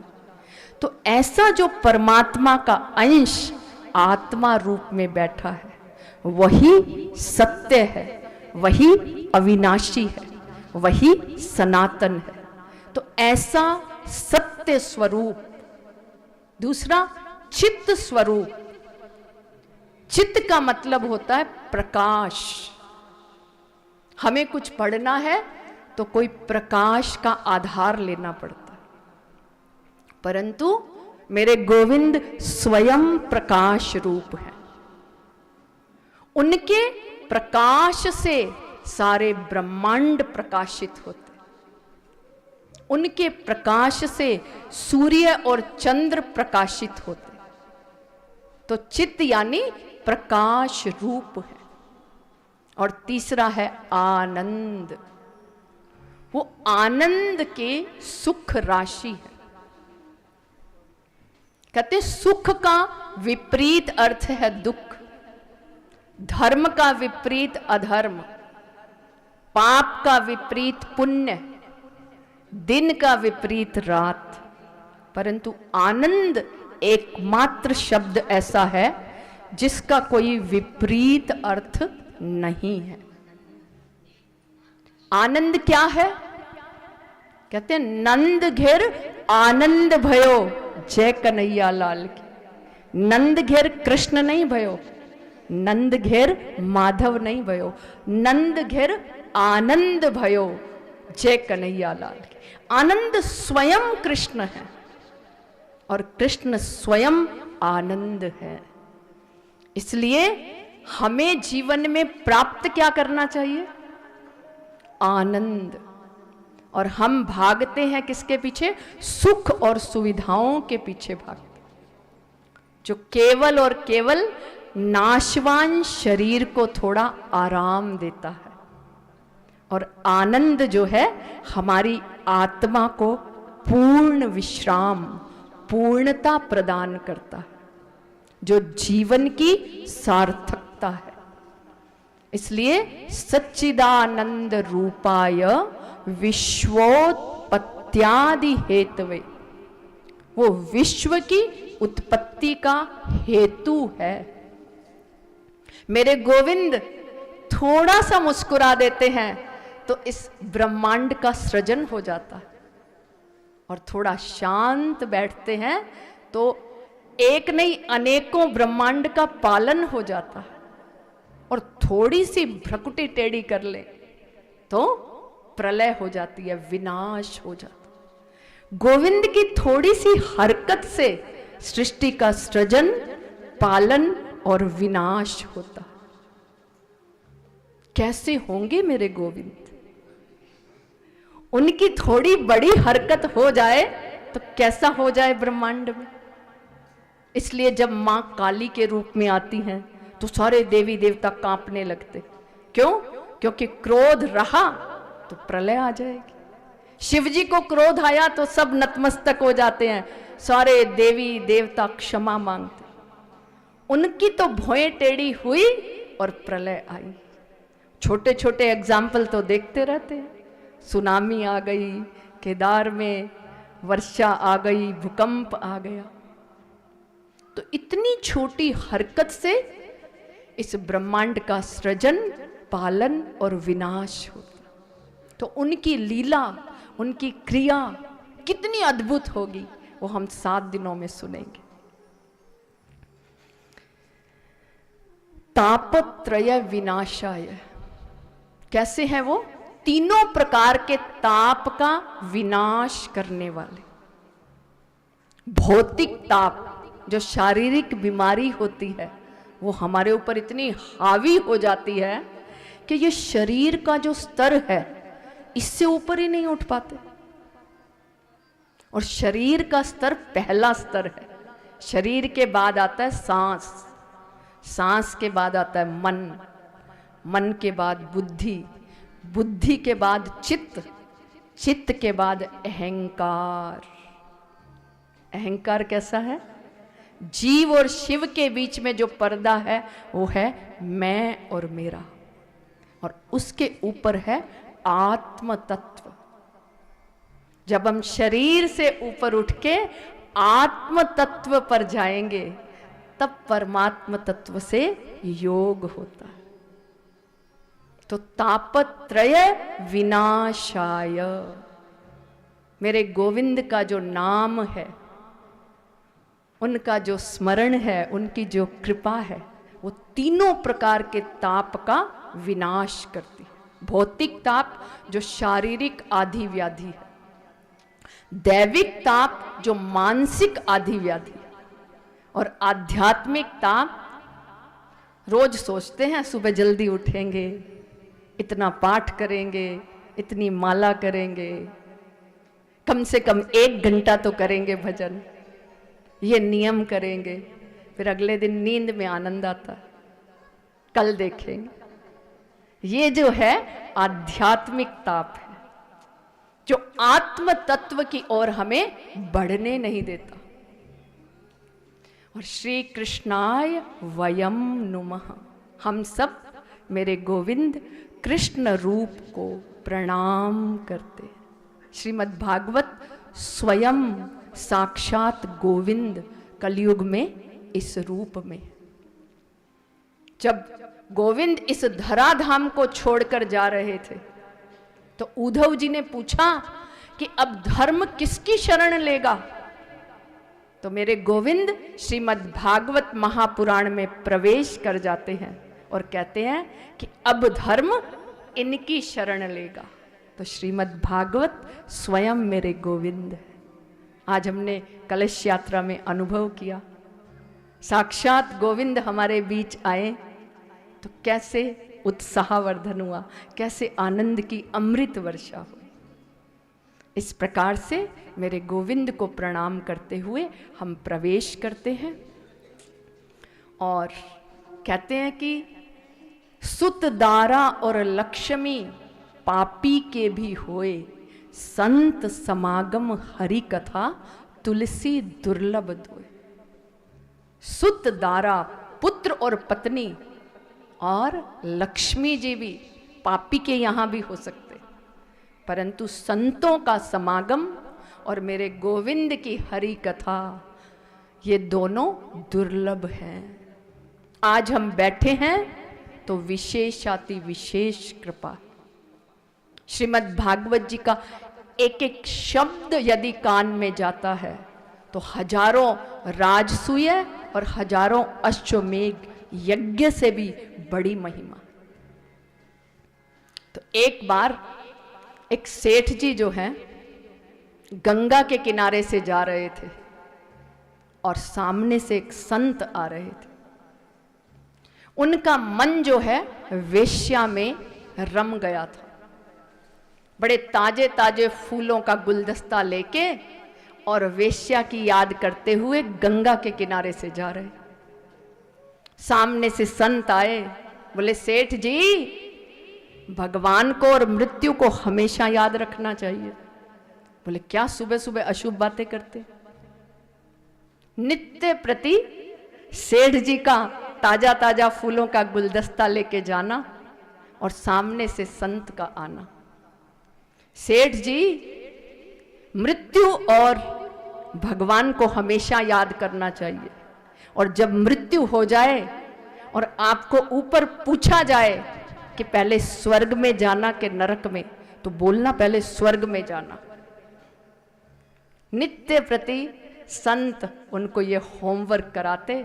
तो ऐसा जो परमात्मा का अंश आत्मा रूप में बैठा है, वही सत्य है, वही अविनाशी है, वही सनातन है। तो ऐसा सत्य स्वरूप। दूसरा, चित्त स्वरूप। चित्त का मतलब होता है प्रकाश। हमें कुछ पढ़ना है तो कोई प्रकाश का आधार लेना पड़ता है, परंतु मेरे गोविंद स्वयं प्रकाश रूप है। उनके प्रकाश से सारे ब्रह्मांड प्रकाशित होते, उनके प्रकाश से सूर्य और चंद्र प्रकाशित होते। तो चित्त यानी प्रकाश रूप है। और तीसरा है आनंद। वो आनंद के सुख राशि है। कहते सुख का विपरीत अर्थ है दुख, धर्म का विपरीत अधर्म, पाप का विपरीत पुण्य, दिन का विपरीत रात। परंतु आनंद एकमात्र शब्द ऐसा है जिसका कोई विपरीत अर्थ नहीं है। आनंद क्या है? कहते हैं नंद घेर आनंद भयो, जय कन्हैया लाल की। नंद घेर कृष्ण नहीं भयो, नंद घेर माधव नहीं भयो, नंद घेर आनंद भयो, जय कन्हैया लाल की। आनंद स्वयं कृष्ण है और कृष्ण स्वयं आनंद है। इसलिए हमें जीवन में प्राप्त क्या करना चाहिए? आनंद। और हम भागते हैं किसके पीछे? सुख और सुविधाओं के पीछे भागते, जो केवल और केवल नाशवान शरीर को थोड़ा आराम देता है। और आनंद जो है हमारी आत्मा को पूर्ण विश्राम, पूर्णता प्रदान करता है, जो जीवन की सार्थकता है। इसलिए सच्चिदानंद रूपाय विश्वोत्पत्त्यादि हेतवे, वो विश्व की उत्पत्ति का हेतु है। मेरे गोविंद थोड़ा सा मुस्कुरा देते हैं तो इस ब्रह्मांड का सृजन हो जाता है, और थोड़ा शांत बैठते हैं तो एक नहीं अनेकों ब्रह्मांड का पालन हो जाता है। और थोड़ी सी भ्रकुटी टेढ़ी कर ले तो प्रलय हो जाती है, विनाश हो जाता है। गोविंद की थोड़ी सी हरकत से सृष्टि का सृजन, पालन और विनाश होता है। कैसे होंगे मेरे गोविंद? उनकी थोड़ी बड़ी हरकत हो जाए तो कैसा हो जाए ब्रह्मांड में। इसलिए जब मां काली के रूप में आती हैं तो सारे देवी देवता कांपने लगते। क्यों? क्योंकि क्रोध रहा तो प्रलय आ जाएगी। शिव जी को क्रोध आया तो सब नतमस्तक हो जाते हैं, सारे देवी देवता क्षमा मांगते। उनकी तो भौएं टेढ़ी हुई और प्रलय आई। छोटे छोटे एग्जाम्पल तो देखते रहते हैं। सुनामी आ गई, केदार में वर्षा आ गई, भूकंप आ गया। तो इतनी छोटी हरकत से इस ब्रह्मांड का सृजन, पालन और विनाश होता। तो उनकी लीला, उनकी क्रिया कितनी अद्भुत होगी, वो हम 7 दिनों में सुनेंगे। तापत्रय विनाशाय। कैसे हैं वो? तीनों प्रकार के ताप का विनाश करने वाले। भौतिक ताप, जो शारीरिक बीमारी होती है, वो हमारे ऊपर इतनी हावी हो जाती है कि ये शरीर का जो स्तर है इससे ऊपर ही नहीं उठ पाते। और शरीर का स्तर पहला स्तर है। शरीर के बाद आता है सांस, सांस के बाद आता है मन, मन के बाद बुद्धि, बुद्धि के बाद चित्त, चित्त के बाद अहंकार। अहंकार कैसा है? जीव और शिव के बीच में जो पर्दा है वो है मैं और मेरा, और उसके ऊपर है आत्म तत्व। जब हम शरीर से ऊपर उठ के आत्म तत्व पर जाएंगे तब परमात्म तत्व से योग होता है। तो तापत्रय विनाशाय, मेरे गोविंद का जो नाम है, उनका जो स्मरण है, उनकी जो कृपा है, वो तीनों प्रकार के ताप का विनाश करती है। भौतिक ताप जो शारीरिक आदि व्याधि है, दैविक ताप जो मानसिक आदि व्याधि है, और आध्यात्मिक ताप रोज सोचते हैं सुबह जल्दी उठेंगे, इतना पाठ करेंगे, इतनी माला करेंगे, कम से कम 1 घंटा तो करेंगे भजन, ये नियम करेंगे, फिर अगले दिन नींद में आनंद आता है, कल देखेंगे। ये जो है आध्यात्मिक ताप है, जो आत्म तत्व की ओर हमें बढ़ने नहीं देता। और श्री कृष्णाय वयम नुमः, हम सब मेरे गोविंद कृष्ण रूप को प्रणाम करते हैं। श्रीमद् भागवत स्वयं साक्षात गोविंद कलयुग में इस रूप में। जब गोविंद इस धराधाम को छोड़कर जा रहे थे तो उद्धव जी ने पूछा कि अब धर्म किसकी शरण लेगा? तो मेरे गोविंद श्रीमद् भागवत महापुराण में प्रवेश कर जाते हैं और कहते हैं कि अब धर्म इनकी शरण लेगा। तो श्रीमद् भागवत स्वयं मेरे गोविंद है। आज हमने कलश यात्रा में अनुभव किया, साक्षात गोविंद हमारे बीच आए तो कैसे उत्साहवर्धन हुआ, कैसे आनंद की अमृत वर्षा हुई। इस प्रकार से मेरे गोविंद को प्रणाम करते हुए हम प्रवेश करते हैं और कहते हैं कि सुत दारा और लक्ष्मी पापी के भी होए, संत समागम हरि कथा तुलसी दुर्लभ दोए। सुत दारा पुत्र और पत्नी और लक्ष्मी जी भी पापी के यहाँ भी हो सकते, परंतु संतों का समागम और मेरे गोविंद की हरि कथा, ये दोनों दुर्लभ हैं। आज हम बैठे हैं तो विशेषाति विशेष कृपा। श्रीमद् भागवत जी का एक एक शब्द यदि कान में जाता है तो हजारों राजसूय और हजारों अश्वमेघ यज्ञ से भी बड़ी महिमा। तो एक बार एक सेठ जी जो हैं गंगा के किनारे से जा रहे थे और सामने से एक संत आ रहे थे। उनका मन जो है वेश्या में रम गया था। बड़े ताजे ताजे फूलों का गुलदस्ता लेके और वेश्या की याद करते हुए गंगा के किनारे से जा रहे। सामने से संत आए, बोले सेठ जी भगवान को और मृत्यु को हमेशा याद रखना चाहिए। बोले क्या सुबह सुबह अशुभ बातें करते? नित्य प्रति सेठ जी का ताजा ताजा फूलों का गुलदस्ता लेके जाना और सामने से संत का आना। सेठ जी मृत्यु और भगवान को हमेशा याद करना चाहिए, और जब मृत्यु हो जाए और आपको ऊपर पूछा जाए कि पहले स्वर्ग में जाना कि नरक में, तो बोलना पहले स्वर्ग में जाना। नित्य प्रति संत उनको ये होमवर्क कराते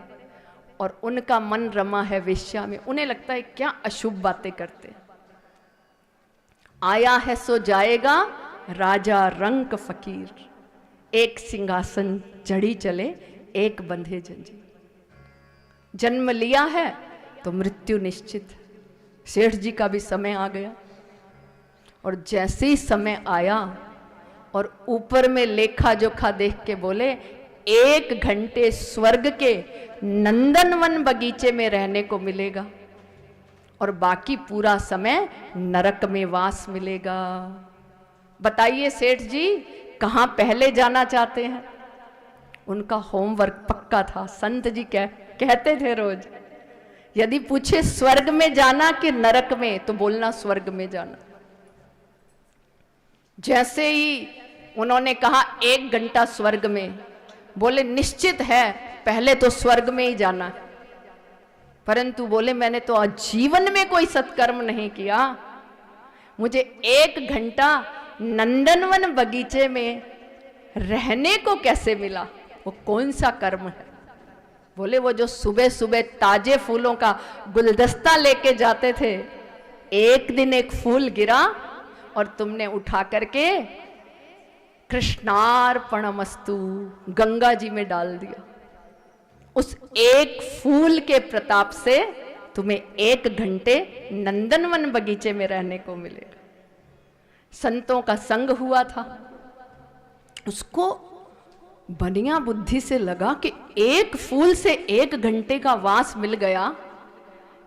और उनका मन रमा है वेश्या में। उन्हें लगता है क्या अशुभ बातें करते हैं। आया है सो जाएगा राजा रंक फकीर, एक सिंहासन चढ़ी चले एक बंधे जंजीर। जन्म लिया है तो मृत्यु निश्चित है। सेठ जी का भी समय आ गया, और जैसे ही समय आया और ऊपर में लेखा जोखा देख के बोले 1 घंटे स्वर्ग के नंदनवन बगीचे में रहने को मिलेगा और बाकी पूरा समय नरक में वास मिलेगा। बताइए सेठ जी कहाँ पहले जाना चाहते हैं? उनका होमवर्क पक्का था। संत जी कहते थे रोज, यदि पूछे स्वर्ग में जाना कि नरक में, तो बोलना स्वर्ग में जाना। जैसे ही उन्होंने कहा 1 घंटा स्वर्ग में, बोले निश्चित है पहले तो स्वर्ग में ही जाना है। परंतु बोले मैंने तो आजीवन में कोई सत्कर्म नहीं किया, मुझे 1 घंटा नंदनवन बगीचे में रहने को कैसे मिला? वो कौन सा कर्म है? बोले वो जो सुबह सुबह ताजे फूलों का गुलदस्ता लेके जाते थे, एक दिन एक फूल गिरा और तुमने उठा करके कृष्णार्पणमस्तु गंगा जी में डाल दिया। उस एक फूल के प्रताप से तुम्हें 1 घंटे नंदनवन बगीचे में रहने को मिलेगा। संतों का संग हुआ था, उसको बनिया बुद्धि से लगा कि एक फूल से 1 घंटे का वास मिल गया।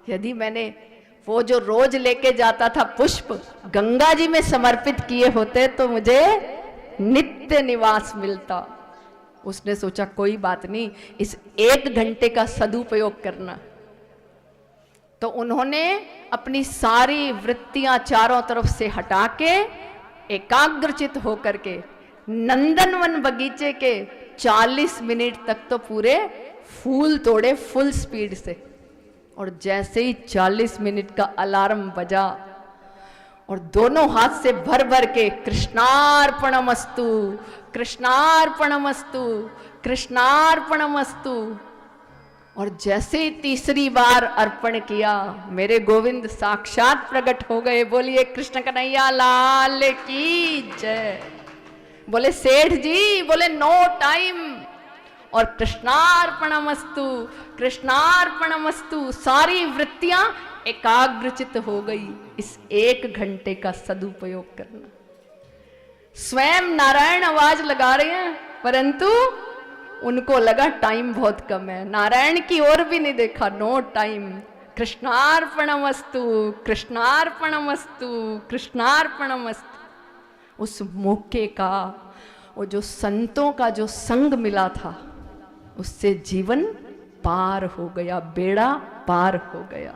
यदि मैंने वो जो रोज लेके जाता था पुष्प गंगा जी में समर्पित किए होते तो मुझे नित्य निवास मिलता। उसने सोचा कोई बात नहीं, इस 1 घंटे का सदुपयोग करना। तो उन्होंने अपनी सारी वृत्तियां चारों तरफ से हटा के एकाग्रचित होकर के नंदनवन बगीचे के 40 मिनट तक तो पूरे फूल तोड़े फुल स्पीड से। और जैसे ही 40 मिनट का अलार्म बजा और दोनों हाथ से भर भर के कृष्णार्पणमस्तु कृष्णार्पणमस्तु कृष्णार्पणमस्तु, और जैसे ही तीसरी बार अर्पण किया मेरे गोविंद साक्षात प्रकट हो गए। बोलिए कृष्ण कन्हैया लाल की जय। बोले सेठ जी, बोले नो टाइम, और कृष्णार्पणमस्तु कृष्णार्पणमस्तु सारी वृत्तियां एकाग्रचित हो गई। इस 1 घंटे का सदुपयोग करना। स्वयं नारायण आवाज लगा रहे हैं, परंतु उनको लगा टाइम बहुत कम है, नारायण की ओर भी नहीं देखा, नो टाइम। कृष्णार्पणमस्तु कृष्णार्पणमस्तु कृष्णार्पणमस्तु। उस मौके का वो जो संतों का जो संग मिला था, उससे जीवन पार हो गया, बेड़ा पार हो गया।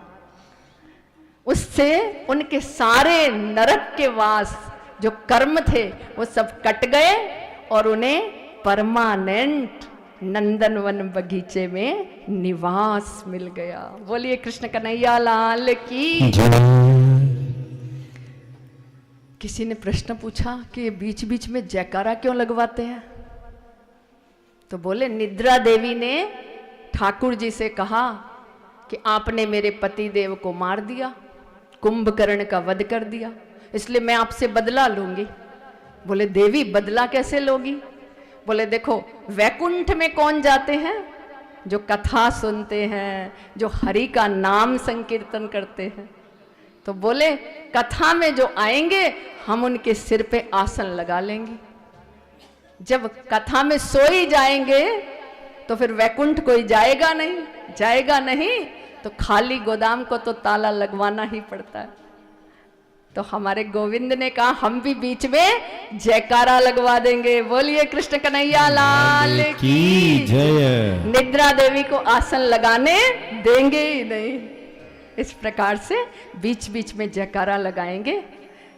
उससे उनके सारे नरक के वास जो कर्म थे वो सब कट गए और उन्हें परमानेंट नंदनवन बगीचे में निवास मिल गया। बोलिए कृष्ण कन्हैया लाल की। किसी ने प्रश्न पूछा कि ये बीच बीच में जयकारा क्यों लगवाते हैं? तो बोले निद्रा देवी ने ठाकुर जी से कहा कि आपने मेरे पति देव को मार दिया, कुंभकर्ण का वध कर दिया, इसलिए मैं आपसे बदला लूंगी। बोले देवी बदला कैसे लोगी? बोले देखो वैकुंठ में कौन जाते हैं? जो कथा सुनते हैं, जो हरि का नाम संकीर्तन करते हैं। तो बोले कथा में जो आएंगे हम उनके सिर पे आसन लगा लेंगे। जब कथा में सोई जाएंगे तो फिर वैकुंठ कोई जाएगा नहीं, तो खाली गोदाम को तो ताला लगवाना ही पड़ता है। तो हमारे गोविंद ने कहा हम भी बीच में जयकारा लगवा देंगे। बोलिए कृष्ण कन्हैया लाल की जय। निद्रा देवी को आसन लगाने देंगे ही नहीं। इस प्रकार से बीच बीच में जयकारा लगाएंगे,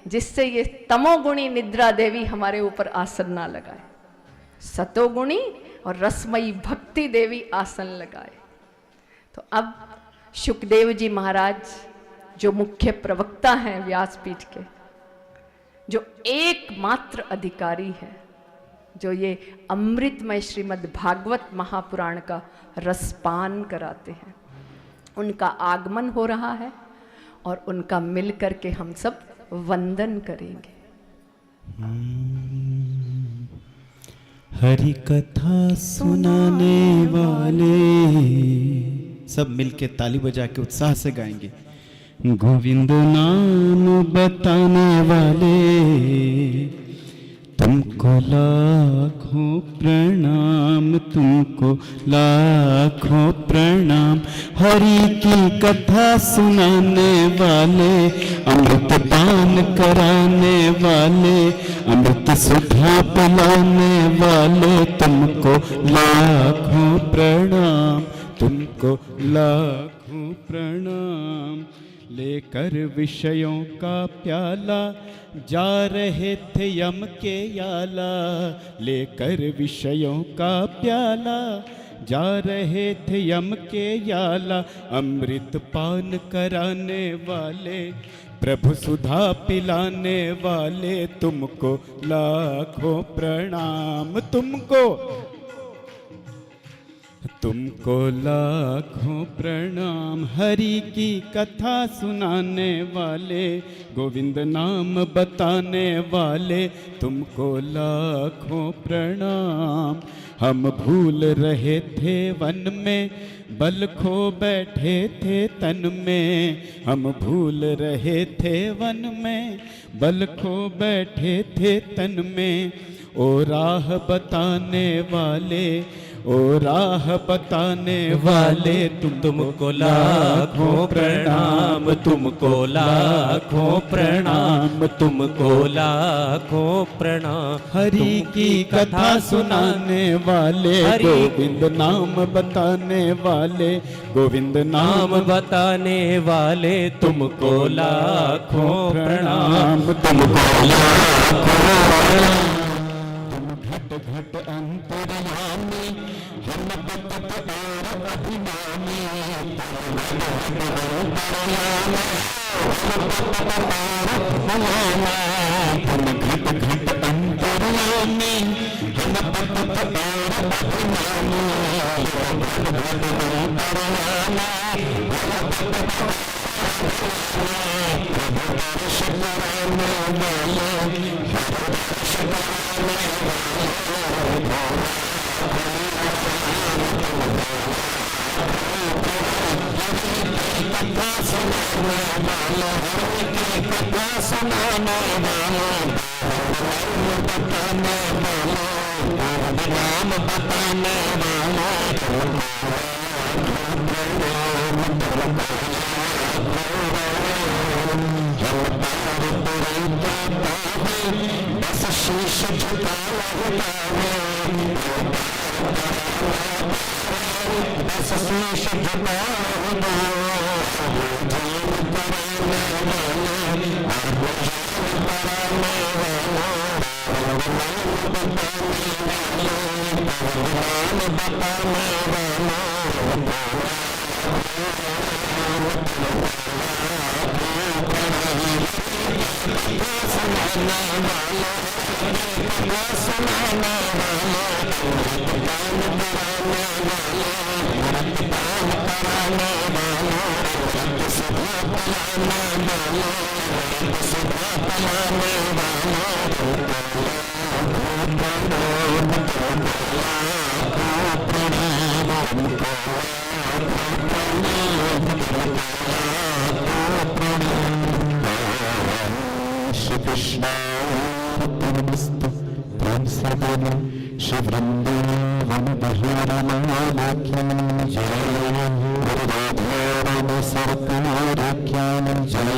जिससे ये तमोगुणी निद्रा देवी हमारे ऊपर आसन ना लगाए, सतोगुणी और रसमयी भक्ति देवी आसन लगाए। तो अब शुकदेव जी महाराज जो मुख्य प्रवक्ता हैं व्यासपीठ के, जो एकमात्र अधिकारी है, जो ये अमृतमय श्रीमद् भागवत महापुराण का रसपान कराते हैं, उनका आगमन हो रहा है और उनका मिल करके हम सब वंदन करेंगे। हरि कथा सुनाने वाले, सब मिलके ताली बजा के उत्साह से गाएंगे। गोविंद नाम बताने वाले, तुमको लाखों प्रणाम, तुमको लाखों प्रणाम। हरि की कथा सुनाने वाले, अमृत पान कराने वाले, अमृत सुधा पिलाने वाले, तुमको लाखों प्रणाम, तुमको लाखों प्रणाम। लेकर विषयों का प्याला जा रहे थे यम के याला, लेकर विषयों का प्याला जा रहे थे यम के याला। अमृत पान कराने वाले, प्रभु सुधा पिलाने वाले, तुमको लाखों प्रणाम, तुमको लाखों प्रणाम। हरि की कथा सुनाने वाले, गोविंद नाम बताने वाले, तुमको लाखों प्रणाम। हम भूल रहे थे वन में, बल खो बैठे थे तन में। हम भूल रहे थे वन में, बल खो बैठे थे तन में। ओ राह बताने वाले, ओ राह बताने वाले, तुमको लाखों प्रणाम, तुमको लाखों प्रणाम, तुमको लाखों प्रणाम। हरि की कथा सुनाने वाले, गोविंद नाम बताने वाले, गोविंद नाम बताने वाले, तुमको लाखों प्रणाम, तुमको लाखों प्रणाम। घट घट अंतर्यामी, हम तत्त और अभिमानी, हम घट घट अंतर्यामी, हम तत्त और अभिमानी। श्री कृष्ण परमस्तु प्रेम से बोलो श्री वृंदावन बिहारी की जय, राधा सरकार की जय,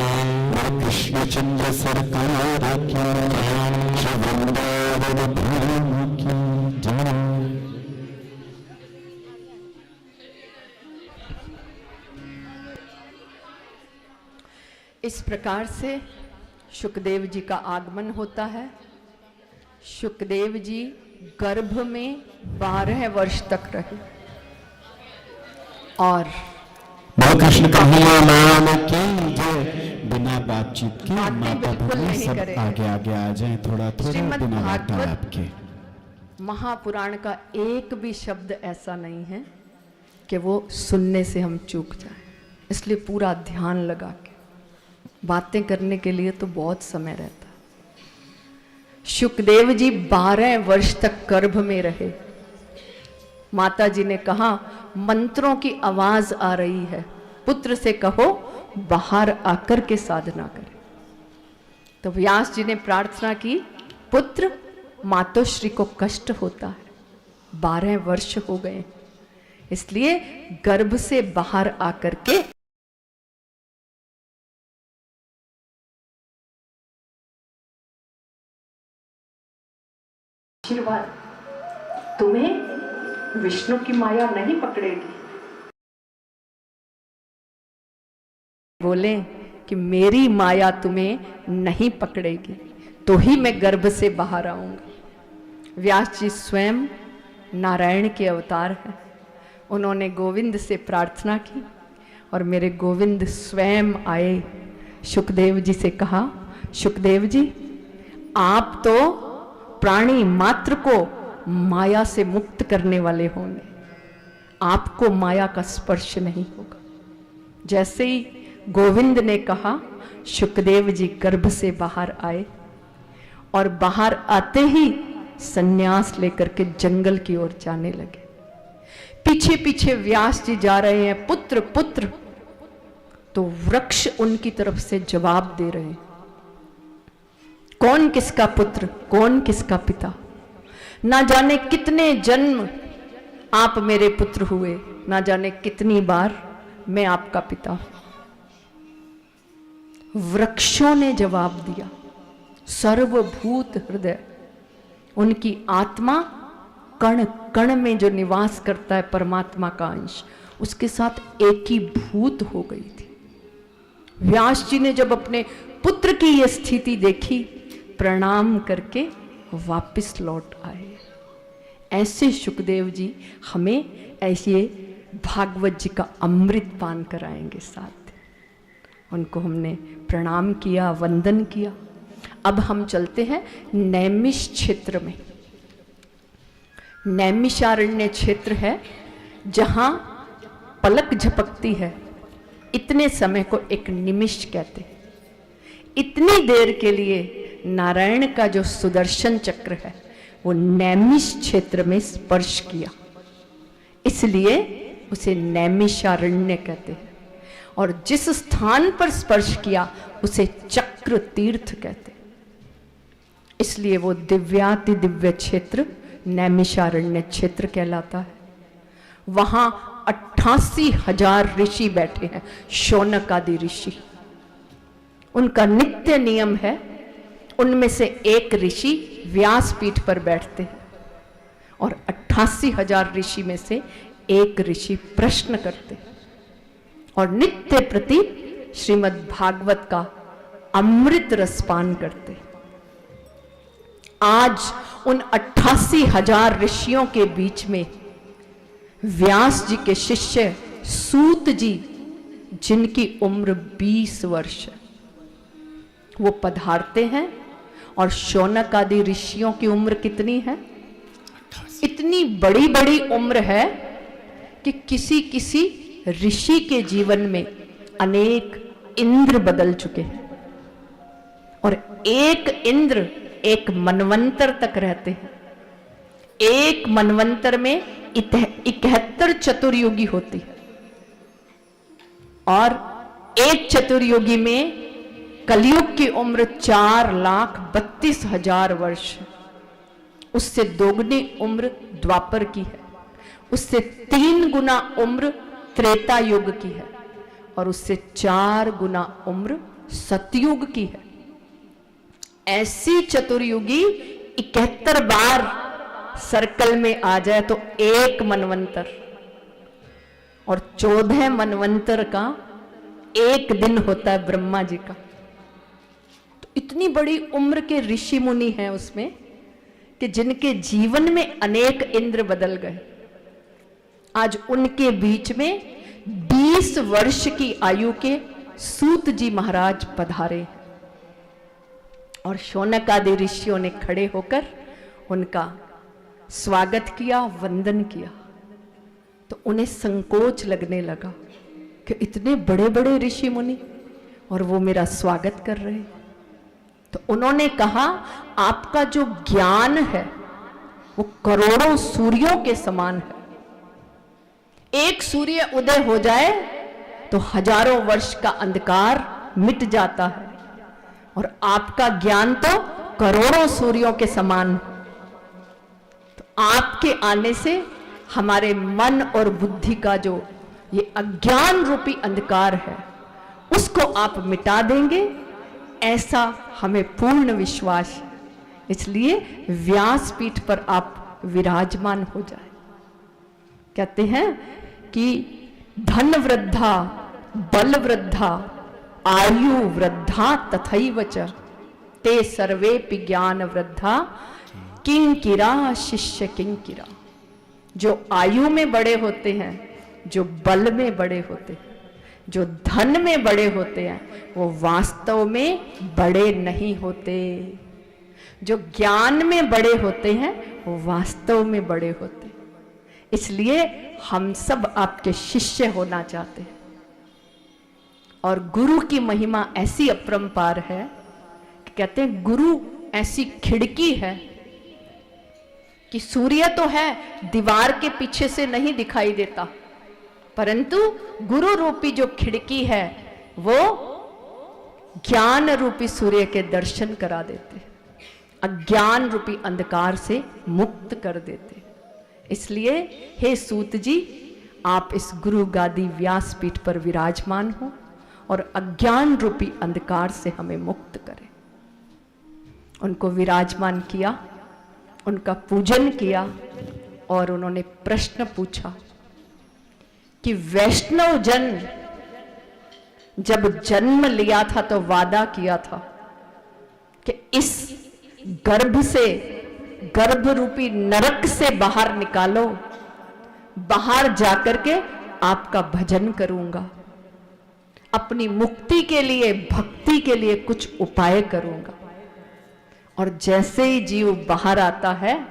कृष्णचंद्र सरकार की जय, श्री वृंदावन धाम की जय। इस प्रकार से शुकदेव जी का आगमन होता है। शुकदेव जी गर्भ में 12 वर्ष तक रहे और कृष्ण कन्हैया लाल की जय। बिना बातचीत के माता बिल्कुल बहन नहीं सब करेंगे। आगे आगे आ जाएं, थोड़ा थोड़ा श्रीमद् बिना भागवत वार्तालाप के। महापुराण का एक भी शब्द ऐसा नहीं है कि वो सुनने से हम चूक जाएं। इसलिए पूरा ध्यान लगा के बातें करने के लिए तो बहुत समय रहता है। शुकदेव जी 12 वर्ष तक गर्भ में रहे। माता जी ने कहा मंत्रों की आवाज आ रही है, पुत्र से कहो बाहर आकर के साधना करे। तो व्यास जी ने प्रार्थना की, पुत्र मातोश्री को कष्ट होता है, 12 वर्ष हो गए, इसलिए गर्भ से बाहर आकर के आशीर्वाद, तुम्हें विष्णु की माया नहीं पकड़ेगी। बोले कि मेरी माया तुम्हें नहीं पकड़ेगी तो ही मैं गर्भ से बाहर आऊंगा। व्यास जी स्वयं नारायण के अवतार हैं। उन्होंने गोविंद से प्रार्थना की और मेरे गोविंद स्वयं आए। शुकदेव जी से कहा, शुकदेव जी आप तो प्राणी मात्र को माया से मुक्त करने वाले होंगे, आपको माया का स्पर्श नहीं होगा। जैसे ही गोविंद ने कहा, शुकदेव जी गर्भ से बाहर आए और बाहर आते ही सन्यास लेकर के जंगल की ओर जाने लगे। पीछे पीछे व्यास जी जा रहे हैं, पुत्र पुत्र, तो वृक्ष उनकी तरफ से जवाब दे रहे हैं, कौन किसका पुत्र, कौन किसका पिता। ना जाने कितने जन्म आप मेरे पुत्र हुए, ना जाने कितनी बार मैं आपका पिता हूं। वृक्षों ने जवाब दिया, सर्वभूत हृदय, उनकी आत्मा कण कण में जो निवास करता है परमात्मा का अंश, उसके साथ एक ही भूत हो गई थी। व्यास जी ने जब अपने पुत्र की यह स्थिति देखी, प्रणाम करके वापस लौट आए। ऐसे शुकदेव जी हमें ऐसे भागवत जी का अमृत पान कराएंगे साथ। उनको हमने प्रणाम किया, वंदन किया। अब हम चलते हैं नैमिष क्षेत्र में। नैमिषारण्य क्षेत्र है जहां पलक झपकती है, इतने समय को एक निमिष कहते हैं। इतनी देर के लिए नारायण का जो सुदर्शन चक्र है वो नैमिष क्षेत्र में स्पर्श किया, इसलिए उसे नैमिषारण्य कहते हैं। और जिस स्थान पर स्पर्श किया उसे चक्र तीर्थ कहते हैं, इसलिए वो दिव्याति दिव्य क्षेत्र नैमिषारण्य क्षेत्र कहलाता है। वहां 88,000 ऋषि बैठे हैं, शौनक आदि ऋषि। उनका नित्य नियम है, उनमें से एक ऋषि व्यासपीठ पर बैठते हैं और 88,000 ऋषि में से एक ऋषि प्रश्न करते हैं और नित्य प्रति श्रीमद् भागवत का अमृत रसपान करते हैं। आज उन 88,000 ऋषियों के बीच में व्यास जी के शिष्य सूत जी, जिनकी उम्र 20 वर्ष है, वो पधारते हैं। और शौनक आदि ऋषियों की उम्र कितनी है? इतनी बड़ी बड़ी उम्र है कि किसी किसी ऋषि के जीवन में अनेक इंद्र बदल चुके हैं और एक इंद्र एक मनवंतर तक रहते हैं। एक मनवंतर में 71 चतुर्युगी होती है और एक चतुर्युगी में कलयुग की उम्र 4,32,000 वर्ष, उससे दोगुनी उम्र द्वापर की है, उससे 3 गुना उम्र त्रेता युग की है और उससे 4 गुना उम्र सतयुग की है। ऐसी चतुर्युगी 71 बार सर्कल में आ जाए तो एक मनवंतर, और 14 मनवंतर का एक दिन होता है ब्रह्मा जी का। तो इतनी बड़ी उम्र के ऋषि मुनि हैं उसमें कि जिनके जीवन में अनेक इंद्र बदल गए। आज उनके बीच में 20 वर्ष की आयु के सूत जी महाराज पधारे और शौनक आदि ऋषियों ने खड़े होकर उनका स्वागत किया, वंदन किया, तो उन्हें संकोच लगने लगा कि इतने बड़े बड़े ऋषि मुनि और वो मेरा स्वागत कर रहे हैं। तो उन्होंने कहा, आपका जो ज्ञान है वो करोड़ों सूर्यों के समान है। एक सूर्य उदय हो जाए तो हजारों वर्ष का अंधकार मिट जाता है, और आपका ज्ञान तो करोड़ों सूर्यों के समान है। तो आपके आने से हमारे मन और बुद्धि का जो ये अज्ञान रूपी अंधकार है उसको आप मिटा देंगे, ऐसा हमें पूर्ण विश्वास है। इसलिए व्यासपीठ पर आप विराजमान हो जाए। कहते हैं कि धन वृद्धा, बल वृद्धा, आयु वृद्धा तथैव च ते सर्वेपि ज्ञान वृद्धा किंकिरा शिष्य किंकिरा। जो आयु में बड़े होते हैं, जो बल में बड़े होते हैं, जो धन में बड़े होते हैं, वो वास्तव में बड़े नहीं होते। जो ज्ञान में बड़े होते हैं वो वास्तव में बड़े होते हैं। इसलिए हम सब आपके शिष्य होना चाहते हैं। और गुरु की महिमा ऐसी अपरंपार है कि कहते हैं गुरु ऐसी खिड़की है कि सूर्य तो है, दीवार के पीछे से नहीं दिखाई देता, परंतु गुरु रूपी जो खिड़की है वो ज्ञान रूपी सूर्य के दर्शन करा देते, अज्ञान रूपी अंधकार से मुक्त कर देते। इसलिए हे सूत जी, आप इस गुरु गादी व्यासपीठ पर विराजमान हो और अज्ञान रूपी अंधकार से हमें मुक्त करें। उनको विराजमान किया, उनका पूजन किया, और उन्होंने प्रश्न पूछा कि वैष्णव जन जब जन्म लिया था तो वादा किया था कि इस गर्भ से, गर्भ रूपी नरक से बाहर निकालो, बाहर जाकर के आपका भजन करूंगा, अपनी मुक्ति के लिए, भक्ति के लिए कुछ उपाय करूंगा। और जैसे ही जीव बाहर आता है,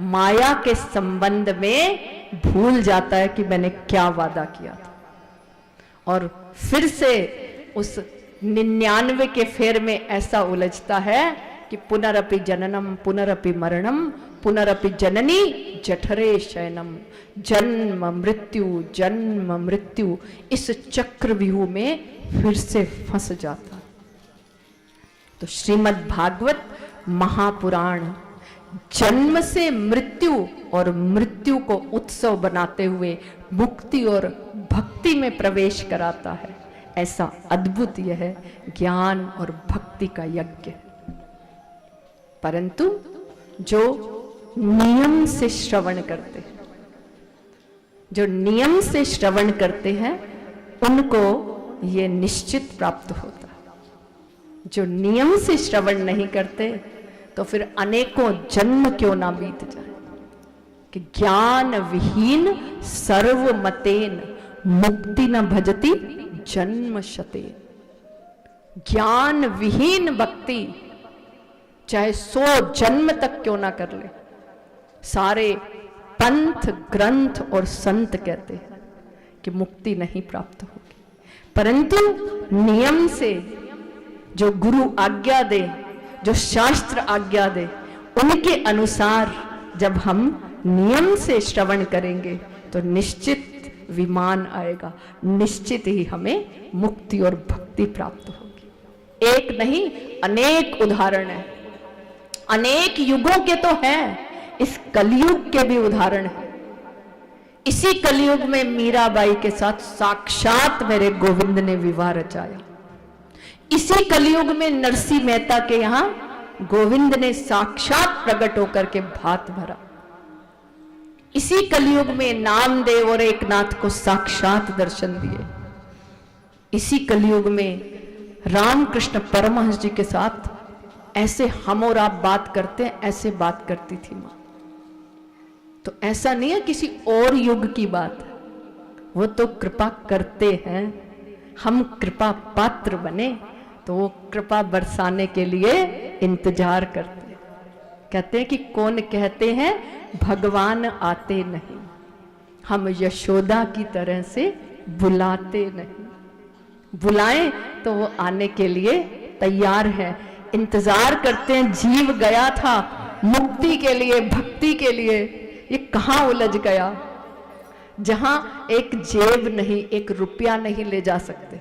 माया के संबंध में भूल जाता है कि मैंने क्या वादा किया था, और फिर से उस 99 के फेर में ऐसा उलझता है कि पुनरपि जननम पुनरपि मरणम पुनरपि जननी जठरे शयनम, जन्म मृत्यु, इस चक्रव्यूह में फिर से फंस जाता। तो श्रीमद् भागवत महापुराण जन्म से मृत्यु और मृत्यु को उत्सव बनाते हुए मुक्ति और भक्ति में प्रवेश कराता है। ऐसा अद्भुत यह है ज्ञान और भक्ति का यज्ञ। परंतु जो नियम से श्रवण करते हैं, जो नियम से श्रवण करते हैं, उनको ये निश्चित प्राप्त होता है। जो नियम से श्रवण नहीं करते तो फिर अनेकों जन्म क्यों ना बीत जाए कि ज्ञान विहीन सर्वमतेन मुक्ति न भजति जन्म शतेन। ज्ञान विहीन भक्ति चाहे 100 जन्म तक क्यों ना कर ले, सारे पंथ ग्रंथ और संत कहते हैं कि मुक्ति नहीं प्राप्त होगी। परंतु नियम से जो गुरु आज्ञा दे, जो शास्त्र आज्ञा दे, उनके अनुसार जब हम नियम से श्रवण करेंगे तो निश्चित विमान आएगा, निश्चित ही हमें मुक्ति और भक्ति प्राप्त होगी। एक नहीं अनेक उदाहरण है, अनेक युगों के तो हैं, इस कलयुग के भी उदाहरण है। इसी कलयुग में मीराबाई के साथ साक्षात मेरे गोविंद ने विवाह रचाया। इसी कलयुग में नरसिंह मेहता के यहां गोविंद ने साक्षात प्रकट होकर के भात भरा। इसी कलयुग में नामदेव और एकनाथ को साक्षात दर्शन दिए। इसी कलयुग में रामकृष्ण परमहंस जी के साथ ऐसे हम और आप बात करते हैं, ऐसे बात करती थी मां। तो ऐसा नहीं है किसी और युग की बात है, वो तो कृपा करते हैं। हम कृपा पात्र बने तो वो कृपा बरसाने के लिए इंतजार करते हैं। कहते हैं कि कौन कहते हैं भगवान आते नहीं, हम यशोदा की तरह से बुलाते नहीं। बुलाएं तो वो आने के लिए तैयार है, इंतजार करते हैं। जीव गया था मुक्ति के लिए, भक्ति के लिए, ये कहाँ उलझ गया जहां एक जेब नहीं, एक रुपया नहीं ले जा सकते।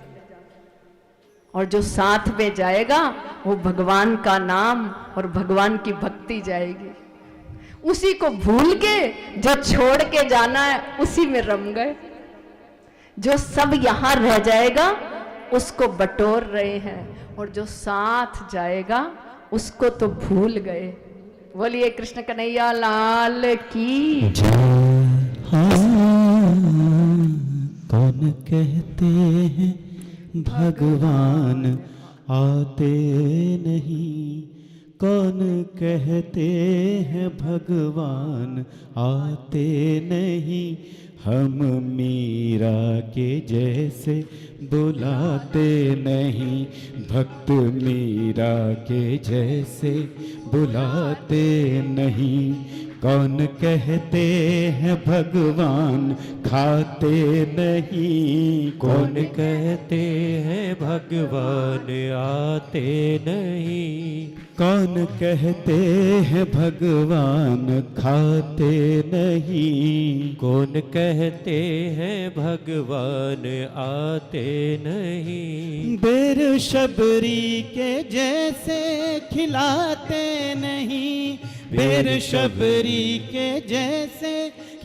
और जो साथ में जाएगा वो भगवान का नाम और भगवान की भक्ति जाएगी। उसी को भूल के जो छोड़ के जाना है उसी में रम गए। जो सब यहां रह जाएगा उसको बटोर रहे हैं, और जो साथ जाएगा उसको तो भूल गए। बोलिए कृष्ण कन्हैया लाल की। कौन कहते हैं भगवान आते नहीं, कौन कहते हैं भगवान आते नहीं, हम मीरा के जैसे बुलाते नहीं, भक्त मीरा के जैसे बुलाते नहीं। कौन कहते हैं भगवान खाते नहीं, कौन कहते हैं भगवान आते नहीं, कौन कहते हैं भगवान खाते नहीं, कौन कहते हैं भगवान आते नहीं, बेर शबरी के जैसे खिलाते नहीं, बेर शबरी के जैसे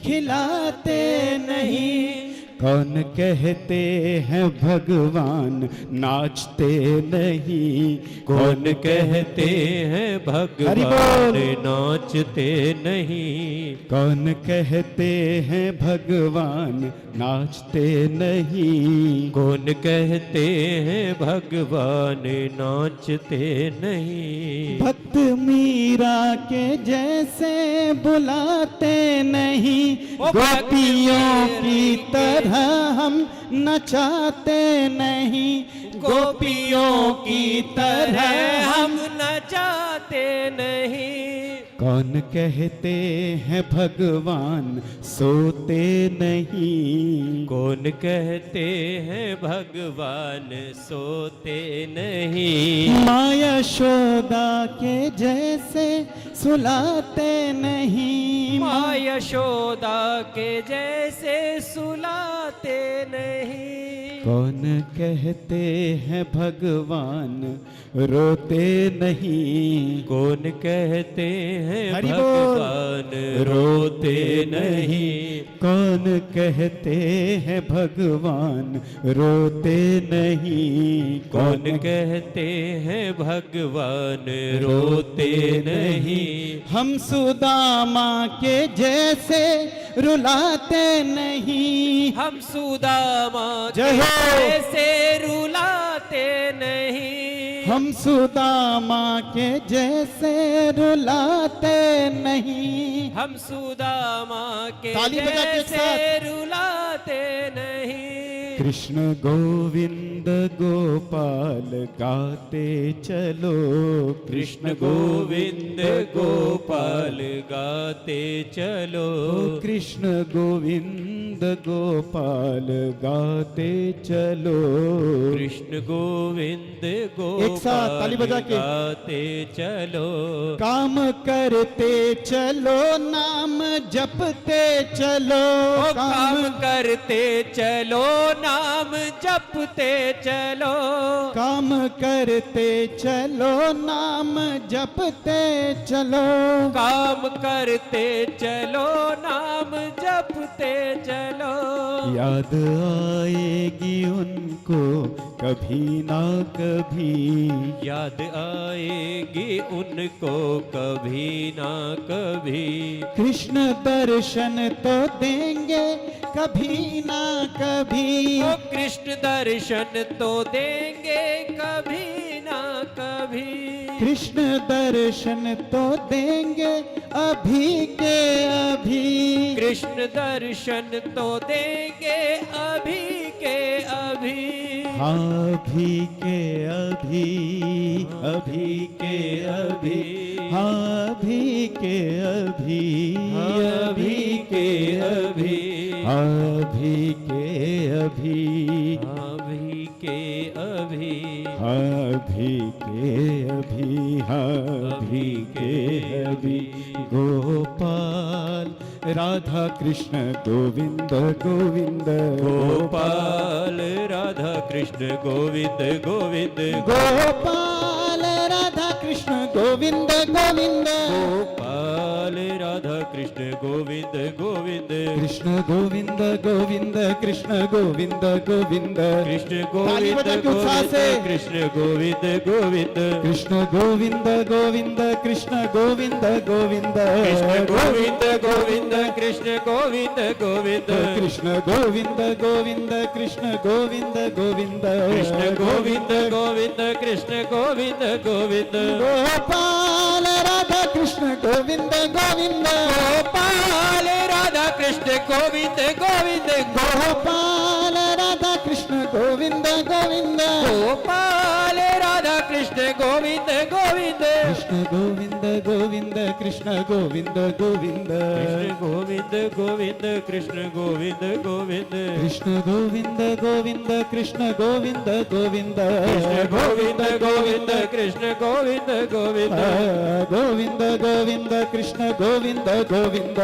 खिलाते नहीं। कौन कहते हैं भगवान नाचते नहीं, कौन कहते हैं भगवान नाचते नहीं, कौन कहते हैं भगवान नाचते नहीं, कौन कहते हैं भगवान नाचते नहीं, भक्त मीरा के जैसे बुलाते नहीं, गोपियों की तरह हम नचाते नहीं, गोपियों की तरह हम नचाते नहीं। कौन कहते हैं भगवान सोते नहीं, कौन कहते हैं भगवान सोते नहीं, माँ यशोदा के जैसे सुलाते नहीं, माँ यशोदा के जैसे सुलाते नहीं, कौन कहते हैं भगवान रोते नहीं, कौन कहते हैं हरि बोल। भगवान रोते नहीं, कौन कहते हैं भगवान रोते नहीं, कौन कहते हैं भगवान रोते नहीं, हम सुदामा के जैसे रुलाते नहीं, हम सुदामा जय हो। जैसे रुलाते नहीं, हम सुदामा के जैसे रुलाते नहीं, हम सुदामा के ताली बजा के एक जैसे साथ। रुलाते नहीं, कृष्ण गोविंद गोपाल गाते चलो, कृष्ण गोविंद गोपाल गाते चलो, कृष्ण गोविंद गोपाल गाते चलो, कृष्ण गोविंद गोपाल एक साथ ताली बजा के। गाते चलो, काम करते चलो नाम जपते चलो, ओ काम करते चलो नाम जपते चलो, काम करते चलो नाम जपते चलो, काम करते चलो नाम जपते चलो, याद आएगी उनको कभी ना कभी, याद आएगी उनको कभी ना कभी, कृष्ण दर्शन तो देंगे कभी ना कभी, ओ कृष्ण दर्शन तो देंगे कभी ना कभी, कृष्ण दर्शन तो देंगे अभी के अभी, कृष्ण दर्शन तो देंगे अभी के अभी, अभी के अभी, अभी के अभी, अभी के अभी, अभी के अभी, अभी के अभी, अभी के अभी, अभी के अभी, अभी के अभी। गोपाल राधा कृष्ण गोविंद गोविंद, गोपाल राधा कृष्ण गोविंद गोविंद, गोपाल राधा कृष्ण गोविंद गोविंद, गोपाल राधा कृष्ण गोविंद गोविंद, कृष्ण गोविंद गोविंद, कृष्ण गोविंद गोविंद, कृष्ण ताली गोविंद बजा के उत्साह गोविंद, से। कृष्ण गोविंद गोविंद, कृष्ण गोविंद गोविंद, कृष्ण गोविंद गोविंद, कृष्ण गोविंद गोविंद, कृष्ण गोविंद गोविंद, कृष्ण गोविंद गोविंद, कृष्ण गोविंद गोविंद, कृष्ण गोविंद गोविंद, कृष्ण गोविंद गोविंद, गोपाल राधा कृष्ण गोविंद गोविंद, गोपाल राधा कृष्ण गोविंद गोविंद, गोपाल राधा कृष्ण गोविंद गोविंद, गोपाल राधा कृष्ण गोविंद गोविंद, कृष्ण गोविंद गोविंद, कृष्ण गोविंद गोविंद, कृष्ण गोविंद गोविंद, कृष्ण गोविंद गोविंद, कृष्ण गोविंद गोविंद, कृष्ण गोविंद गोविंद, कृष्ण गोविंद गोविंद, कृष्ण गोविंद गोविंद, गोविंद गोविंद, कृष्ण गोविंद गोविंद,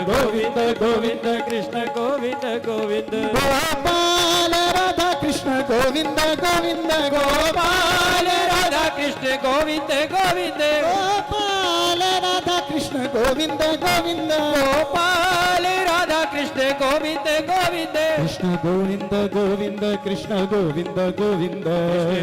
गोविंद गोविंद, कृष्ण गोविंद गोविंद, गोपाल राधा कृष्ण गोविंद गोविंद, गोपाल राधा कृष्ण गोविंद गोविंद, गोपाल राधा कृष्ण गोविंद गोविंद, गोपाल राधा कृष्ण गोविंद गोविंद, कृष्ण गोविंद गोविंद, कृष्ण गोविंद गोविंद,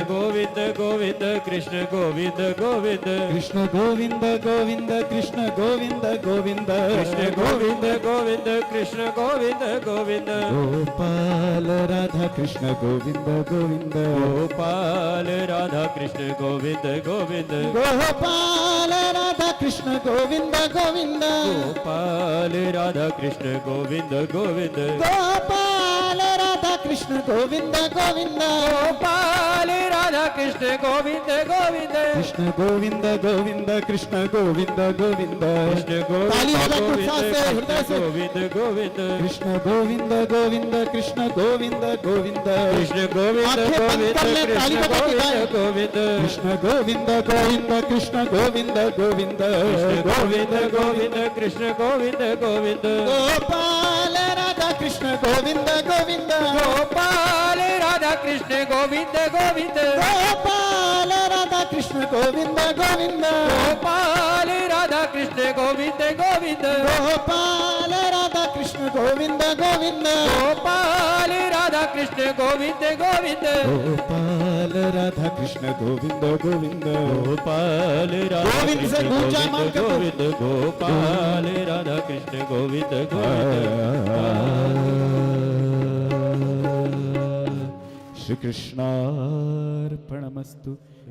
गोविंद गोविंद, कृष्ण गोविंद गोविंद, कृष्ण गोविंद गोविंद, कृष्ण गोविंद गोविंद, कृष्ण गोविंद गोविंद, कृष्ण गोविंद गोविंद, गोपाल राधा कृष्ण गोविंद गोविंद, गोपाल राधा कृष्ण गोविंद गोविंद, गोपाल राधा कृष्ण गोविंद गोविंद, गोपाल राधा कृष्ण गोविंद गोविंद, गोपाल राधा कृष्ण गोविंद गोविंद, गोपाल राधा कृष्ण गोविंद गोविंद, कृष्ण गोविंद गोविंद, कृष्ण गोविंद गोविंद, कृष्ण ताली गोविंद बजा के उत्साह से, हृदय से। गोविंद गोविंद, कृष्ण गोविंद गोविंद, कृष्ण गोविंद गोविंद, कृष्ण गोविंद आंखें बंद गोविंद, कर ले, ताली कृष्ण बजा के गाएं। गोविंद गोविंद, कृष्ण गोविंद गोविंद, कृष्ण गोविंद गोविंद, गोविंद गोविंद, कृष्ण गोविंद गोविंद, गोपाल राधा कृष्ण गोविंद गोविंद, गोपाल राधा कृष्ण गोविंद गोविंद, गोपाल राधा कृष्ण गोविंद गोविंद, गोपाल राधा कृष्ण गोविंद गोविंद, गोपाल राधा कृष्ण गोविंद गोविंद, गोपाल राधा कृष्ण गोविंद गोविंद, गोपाल राधा कृष्ण गोविंद गोविंद, गोपाल राधा गोविंद से कृष्ण ऊंचा मान गोविंद कर दो। गोविंद, गोपाल राधा कृष्ण गोविंद गोविंद, श्री कृष्णार्पणमस्तु।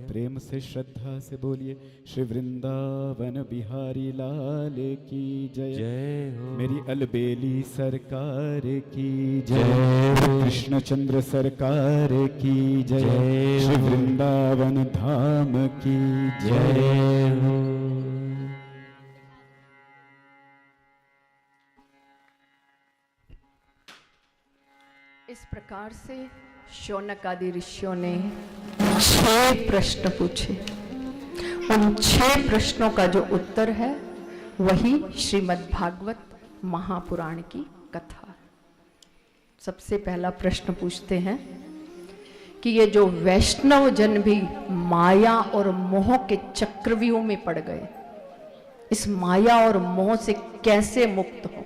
प्रेम से श्रद्धा से बोलिए श्री वृंदावन बिहारी लाल की जय, जय हो मेरी अलबेली सरकार की जय, कृष्णचंद्र सरकार की जय, श्री वृंदावन धाम की जय हो। इस प्रकार से शौनक आदि ऋषियों ने 6 प्रश्न पूछे। उन 6 प्रश्नों का जो उत्तर है वही श्रीमद् भागवत महापुराण की कथा। सबसे पहला प्रश्न पूछते हैं कि ये जो वैष्णव जन भी माया और मोह के चक्रव्यूह में पड़ गए, इस माया और मोह से कैसे मुक्त हो।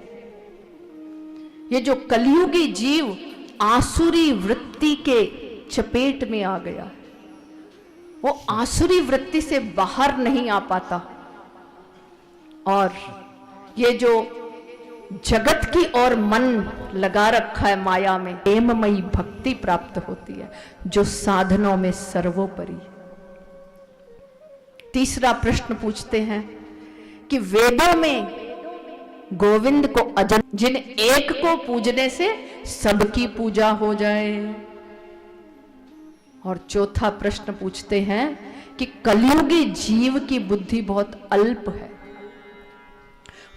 ये जो कलियुगी जीव आसुरी वृत्ति के चपेट में आ गया, वो आसुरी वृत्ति से बाहर नहीं आ पाता, और ये जो जगत की ओर मन लगा रखा है माया में, प्रेममयी भक्ति प्राप्त होती है जो साधनों में सर्वोपरि। तीसरा प्रश्न पूछते हैं कि वेदों में गोविंद को अजन, जिन एक को पूजने से सबकी पूजा हो जाए। और चौथा प्रश्न पूछते हैं कि कलियुगी जीव की बुद्धि बहुत अल्प है,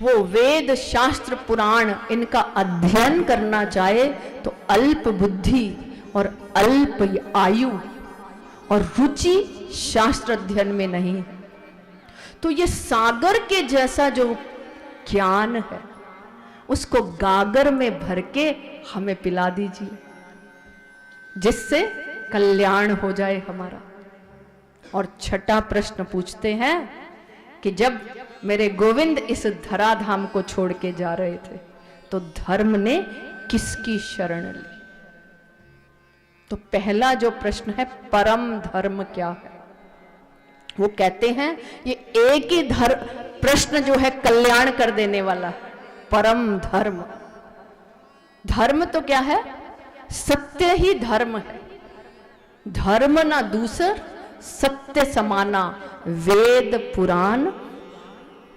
वो वेद शास्त्र पुराण इनका अध्ययन करना चाहे तो अल्प बुद्धि और अल्प आयु और रुचि शास्त्र अध्ययन में नहीं है। तो ये सागर के जैसा जो ज्ञान है उसको गागर में भर के हमें पिला दीजिए, जिससे कल्याण हो जाए हमारा। और छठा प्रश्न पूछते हैं कि जब मेरे गोविंद इस धराधाम को छोड़ के जा रहे थे तो धर्म ने किसकी शरण ली? तो पहला जो प्रश्न है, परम धर्म क्या है? वो कहते हैं ये एक ही प्रश्न जो है कल्याण कर देने वाला है, परम धर्म। धर्म तो क्या है? सत्य ही धर्म है। धर्म ना दूसर सत्य समाना, वेद पुराण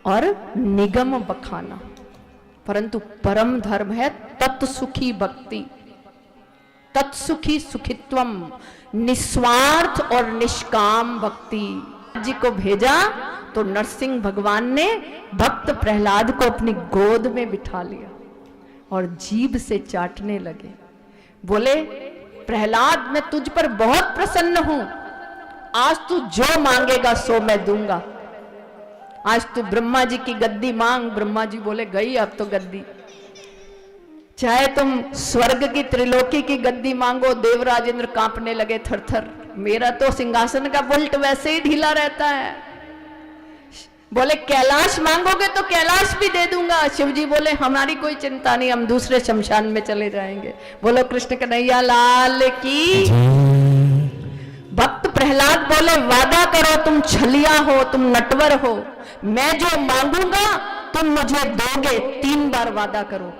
और निगम बखाना। परंतु परम धर्म है तत्सुखी भक्ति, तत्सुखी सुखित्वम, निस्वार्थ और निष्काम भक्ति। जी को भेजा तो नरसिंह भगवान ने भक्त प्रहलाद को अपनी गोद में बिठा लिया और जीभ से चाटने लगे। बोले, प्रहलाद मैं तुझ पर बहुत प्रसन्न हूं, आज तू जो मांगेगा सो मैं दूंगा। आज तू ब्रह्मा जी की गद्दी मांग। ब्रह्मा जी बोले, गई अब तो गद्दी। चाहे तुम स्वर्ग की त्रिलोकी की गद्दी मांगो, देवराज इंद्र कांपने लगे थर थर। मेरा तो सिंहासन का बुल्ट वैसे ही ढीला रहता है। बोले, कैलाश मांगोगे तो कैलाश भी दे दूंगा। शिव जी बोले, हमारी कोई चिंता नहीं, हम दूसरे शमशान में चले जाएंगे। बोलो कृष्ण कन्हैया लाल की। भक्त प्रहलाद बोले, वादा करो, तुम छलिया हो, तुम नटवर हो, मैं जो मांगूंगा तुम मुझे दोगे, 3 बार वादा करो।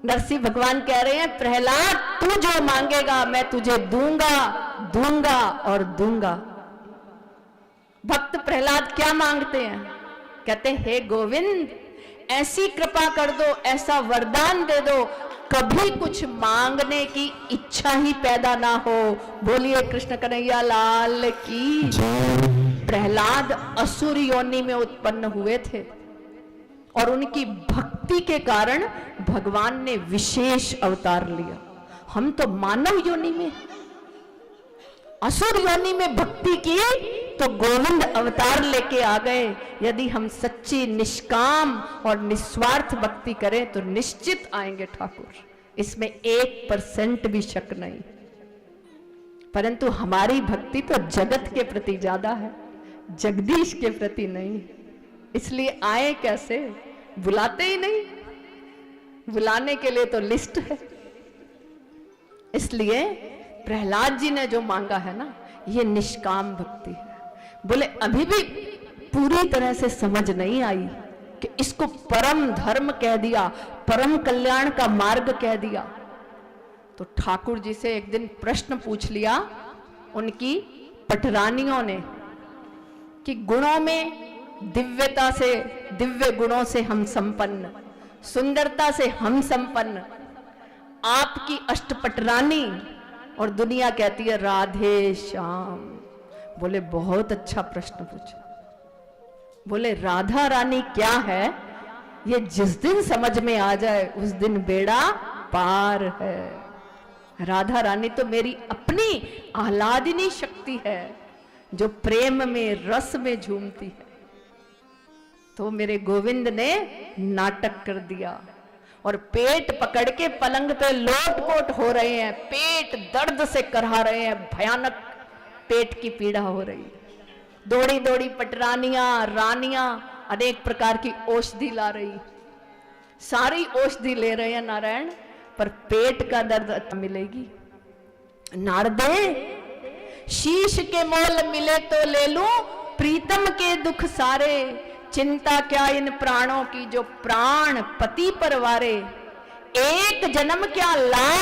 नरसिंह भगवान कह रहे हैं, प्रहलाद तू जो मांगेगा मैं तुझे दूंगा, दूंगा और दूंगा। भक्त प्रहलाद क्या मांगते हैं? कहते हैं, हे गोविंद ऐसी कृपा कर दो, ऐसा वरदान दे दो, कभी कुछ मांगने की इच्छा ही पैदा ना हो। बोलिए कृष्ण कन्हैया लाल की। प्रहलाद असुर योनि में उत्पन्न हुए थे और उनकी भक्ति के कारण भगवान ने विशेष अवतार लिया। हम तो मानव योनि में, असुर योनि में भक्ति की तो गोविंद अवतार लेके आ गए। यदि हम सच्ची निष्काम और निस्वार्थ भक्ति करें तो निश्चित आएंगे ठाकुर, इसमें 1% भी शक नहीं। परंतु हमारी भक्ति तो जगत के प्रति ज्यादा है, जगदीश के प्रति नहीं। इसलिए आए कैसे? बुलाते ही नहीं। बुलाने के लिए तो लिस्ट है। इसलिए प्रहलाद जी ने जो मांगा है ना, ये निष्काम भक्ति है। बोले, अभी भी पूरी तरह से समझ नहीं आई कि इसको परम धर्म कह दिया, परम कल्याण का मार्ग कह दिया। तो ठाकुर जी से एक दिन प्रश्न पूछ लिया उनकी पटरानियों ने कि गुणों में दिव्यता से, दिव्य गुणों से हम संपन्न, सुंदरता से हम संपन्न, आपकी अष्टपटरानी, और दुनिया कहती है राधे श्याम। बोले, बहुत अच्छा प्रश्न पूछा। बोले, राधा रानी क्या है ये जिस दिन समझ में आ जाए उस दिन बेड़ा पार है। राधा रानी तो मेरी अपनी आह्लादिनी शक्ति है जो प्रेम में, रस में झूमती है। तो मेरे गोविंद ने नाटक कर दिया और पेट पकड़ के पलंग पे लोट-पोट हो रहे हैं, पेट दर्द से करहा रहे हैं, भयानक पेट की पीड़ा हो रही है। दौड़ी दौड़ी पटरानियां, रानियां अनेक प्रकार की औषधि ला रही, सारी औषधि ले रहे हैं नारायण, पर पेट का दर्द मिलेगी। नारदे, शीश के मोल मिले तो ले लूं, प्रीतम के दुख सारे, चिंता क्या इन प्राणों की जो प्राण पति पर वारे। एक जन्म क्या लाख